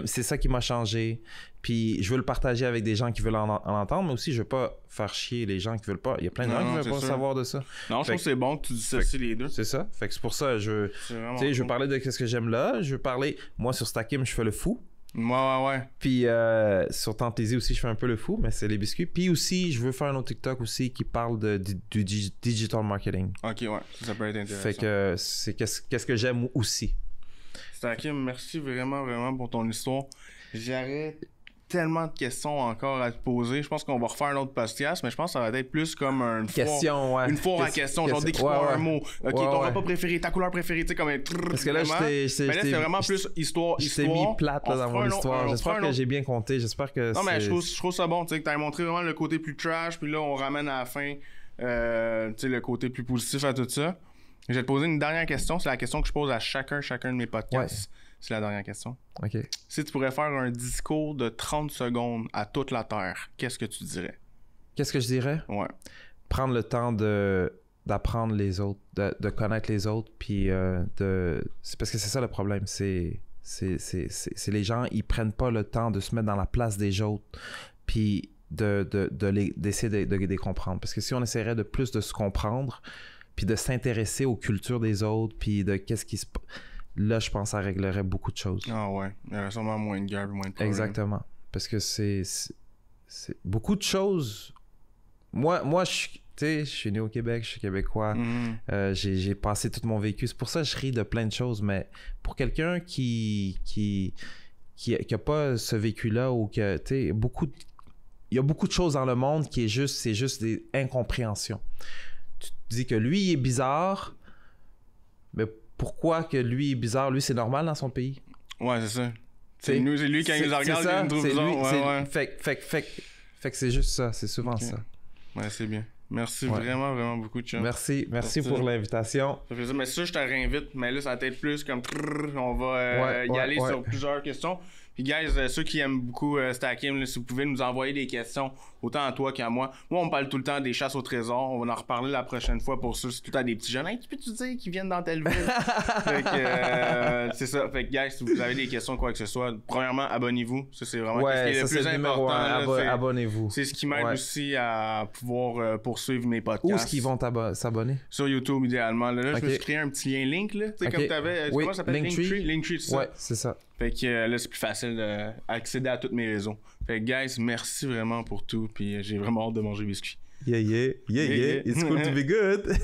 C'est ça qui m'a changé. Puis je veux le partager avec des gens qui veulent en entendre, mais aussi je veux pas faire chier les gens qui veulent pas. Il y a plein de gens qui veulent pas savoir de ça. Non, je trouve que c'est bon que tu dissocies les deux. C'est ça. Fait que c'est pour ça, je veux parler de ce que j'aime là. Je veux parler... Moi, sur Stakim, je fais le fou. Ouais. Puis sur Tantésie aussi, je fais un peu le fou, mais c'est les biscuits. Puis aussi, je veux faire un autre TikTok aussi qui parle du digital marketing. OK, ouais. Ça peut être intéressant. Fait que c'est qu'est-ce que j'aime aussi. Stakim, merci vraiment pour ton histoire. J'aurais tellement de questions encore à te poser. Je pense qu'on va refaire un autre podcast, mais je pense que ça va être plus comme une foire à questions. Genre, décris-moi un mot. OK, ton repas préféré, ta couleur préférée, tu sais, comme un... Parce que là, mais là, c'est vraiment plus histoire. Je t'ai mis plate là, dans mon histoire. J'espère que j'ai bien compté. J'espère que non, mais je trouve ça bon, tu sais, que t'as montré vraiment le côté plus trash, puis là, on ramène à la fin, tu sais, le côté plus positif à tout ça. Je vais te poser une dernière question. C'est la question que je pose à chacun de mes podcasts. Ouais. C'est la dernière question. OK. Si tu pourrais faire un discours de 30 secondes à toute la Terre, qu'est-ce que tu dirais? Qu'est-ce que je dirais? Ouais. prendre le temps d'apprendre les autres, de connaître les autres, puis c'est parce que c'est ça le problème, c'est les gens, ils prennent pas le temps de se mettre dans la place des autres, puis d'essayer de les comprendre. Parce que si on essaierait de plus de se comprendre, puis de s'intéresser aux cultures des autres, puis de qu'est-ce qui se passe, là, je pense que ça réglerait beaucoup de choses. Ah ouais, il y aurait sûrement moins de guerre, moins de problèmes. Exactement. Parce que c'est beaucoup de choses. Moi, je suis né au Québec, je suis québécois. J'ai passé tout mon vécu. C'est pour ça que je ris de plein de choses. Mais pour quelqu'un qui a pas ce vécu-là, ou que, tu sais, il y a beaucoup de choses dans le monde c'est juste des incompréhensions. Tu te dis que lui, il est bizarre, mais pourquoi que lui est bizarre? Lui, c'est normal dans son pays. Ouais, c'est ça. C'est lui quand il nous regarde, il nous trouve bizarre. Fait que c'est juste ça, c'est souvent ça. Ouais, c'est bien. Merci vraiment, vraiment beaucoup, Chum. Merci pour l'invitation. Ça fait plaisir. Mais ça, je te réinvite. Mais là, ça va être plus comme... On va y aller sur plusieurs questions. Puis, guys, ceux qui aiment beaucoup Stacking, si vous pouvez nous envoyer des questions, autant à toi qu'à moi. Moi, on me parle tout le temps des chasses au trésor. On va en reparler la prochaine fois pour ceux, c'est tout à des petits jeunes. Hey, tu peux-tu dire qu'ils viennent dans telle ville? Fait que, c'est ça. Fait que, guys, si vous avez des questions, quoi que ce soit, premièrement, abonnez-vous. Ça, c'est vraiment ce qui est le plus important. Abonnez-vous. C'est ce qui m'aide aussi à pouvoir poursuivre mes podcasts. Où est-ce qu'ils vont s'abonner? Sur YouTube, idéalement. Là, je me suis créé un petit lien link, là. Tu sais, comme t'avais. Comment ça s'appelle? Linktree, c'est ça? Ouais, c'est ça. Fait que là, c'est plus facile d'accéder à tous mes réseaux. Fait que, guys, merci vraiment pour tout. Puis j'ai vraiment hâte de manger biscuit. Yeah. It's cool to be good.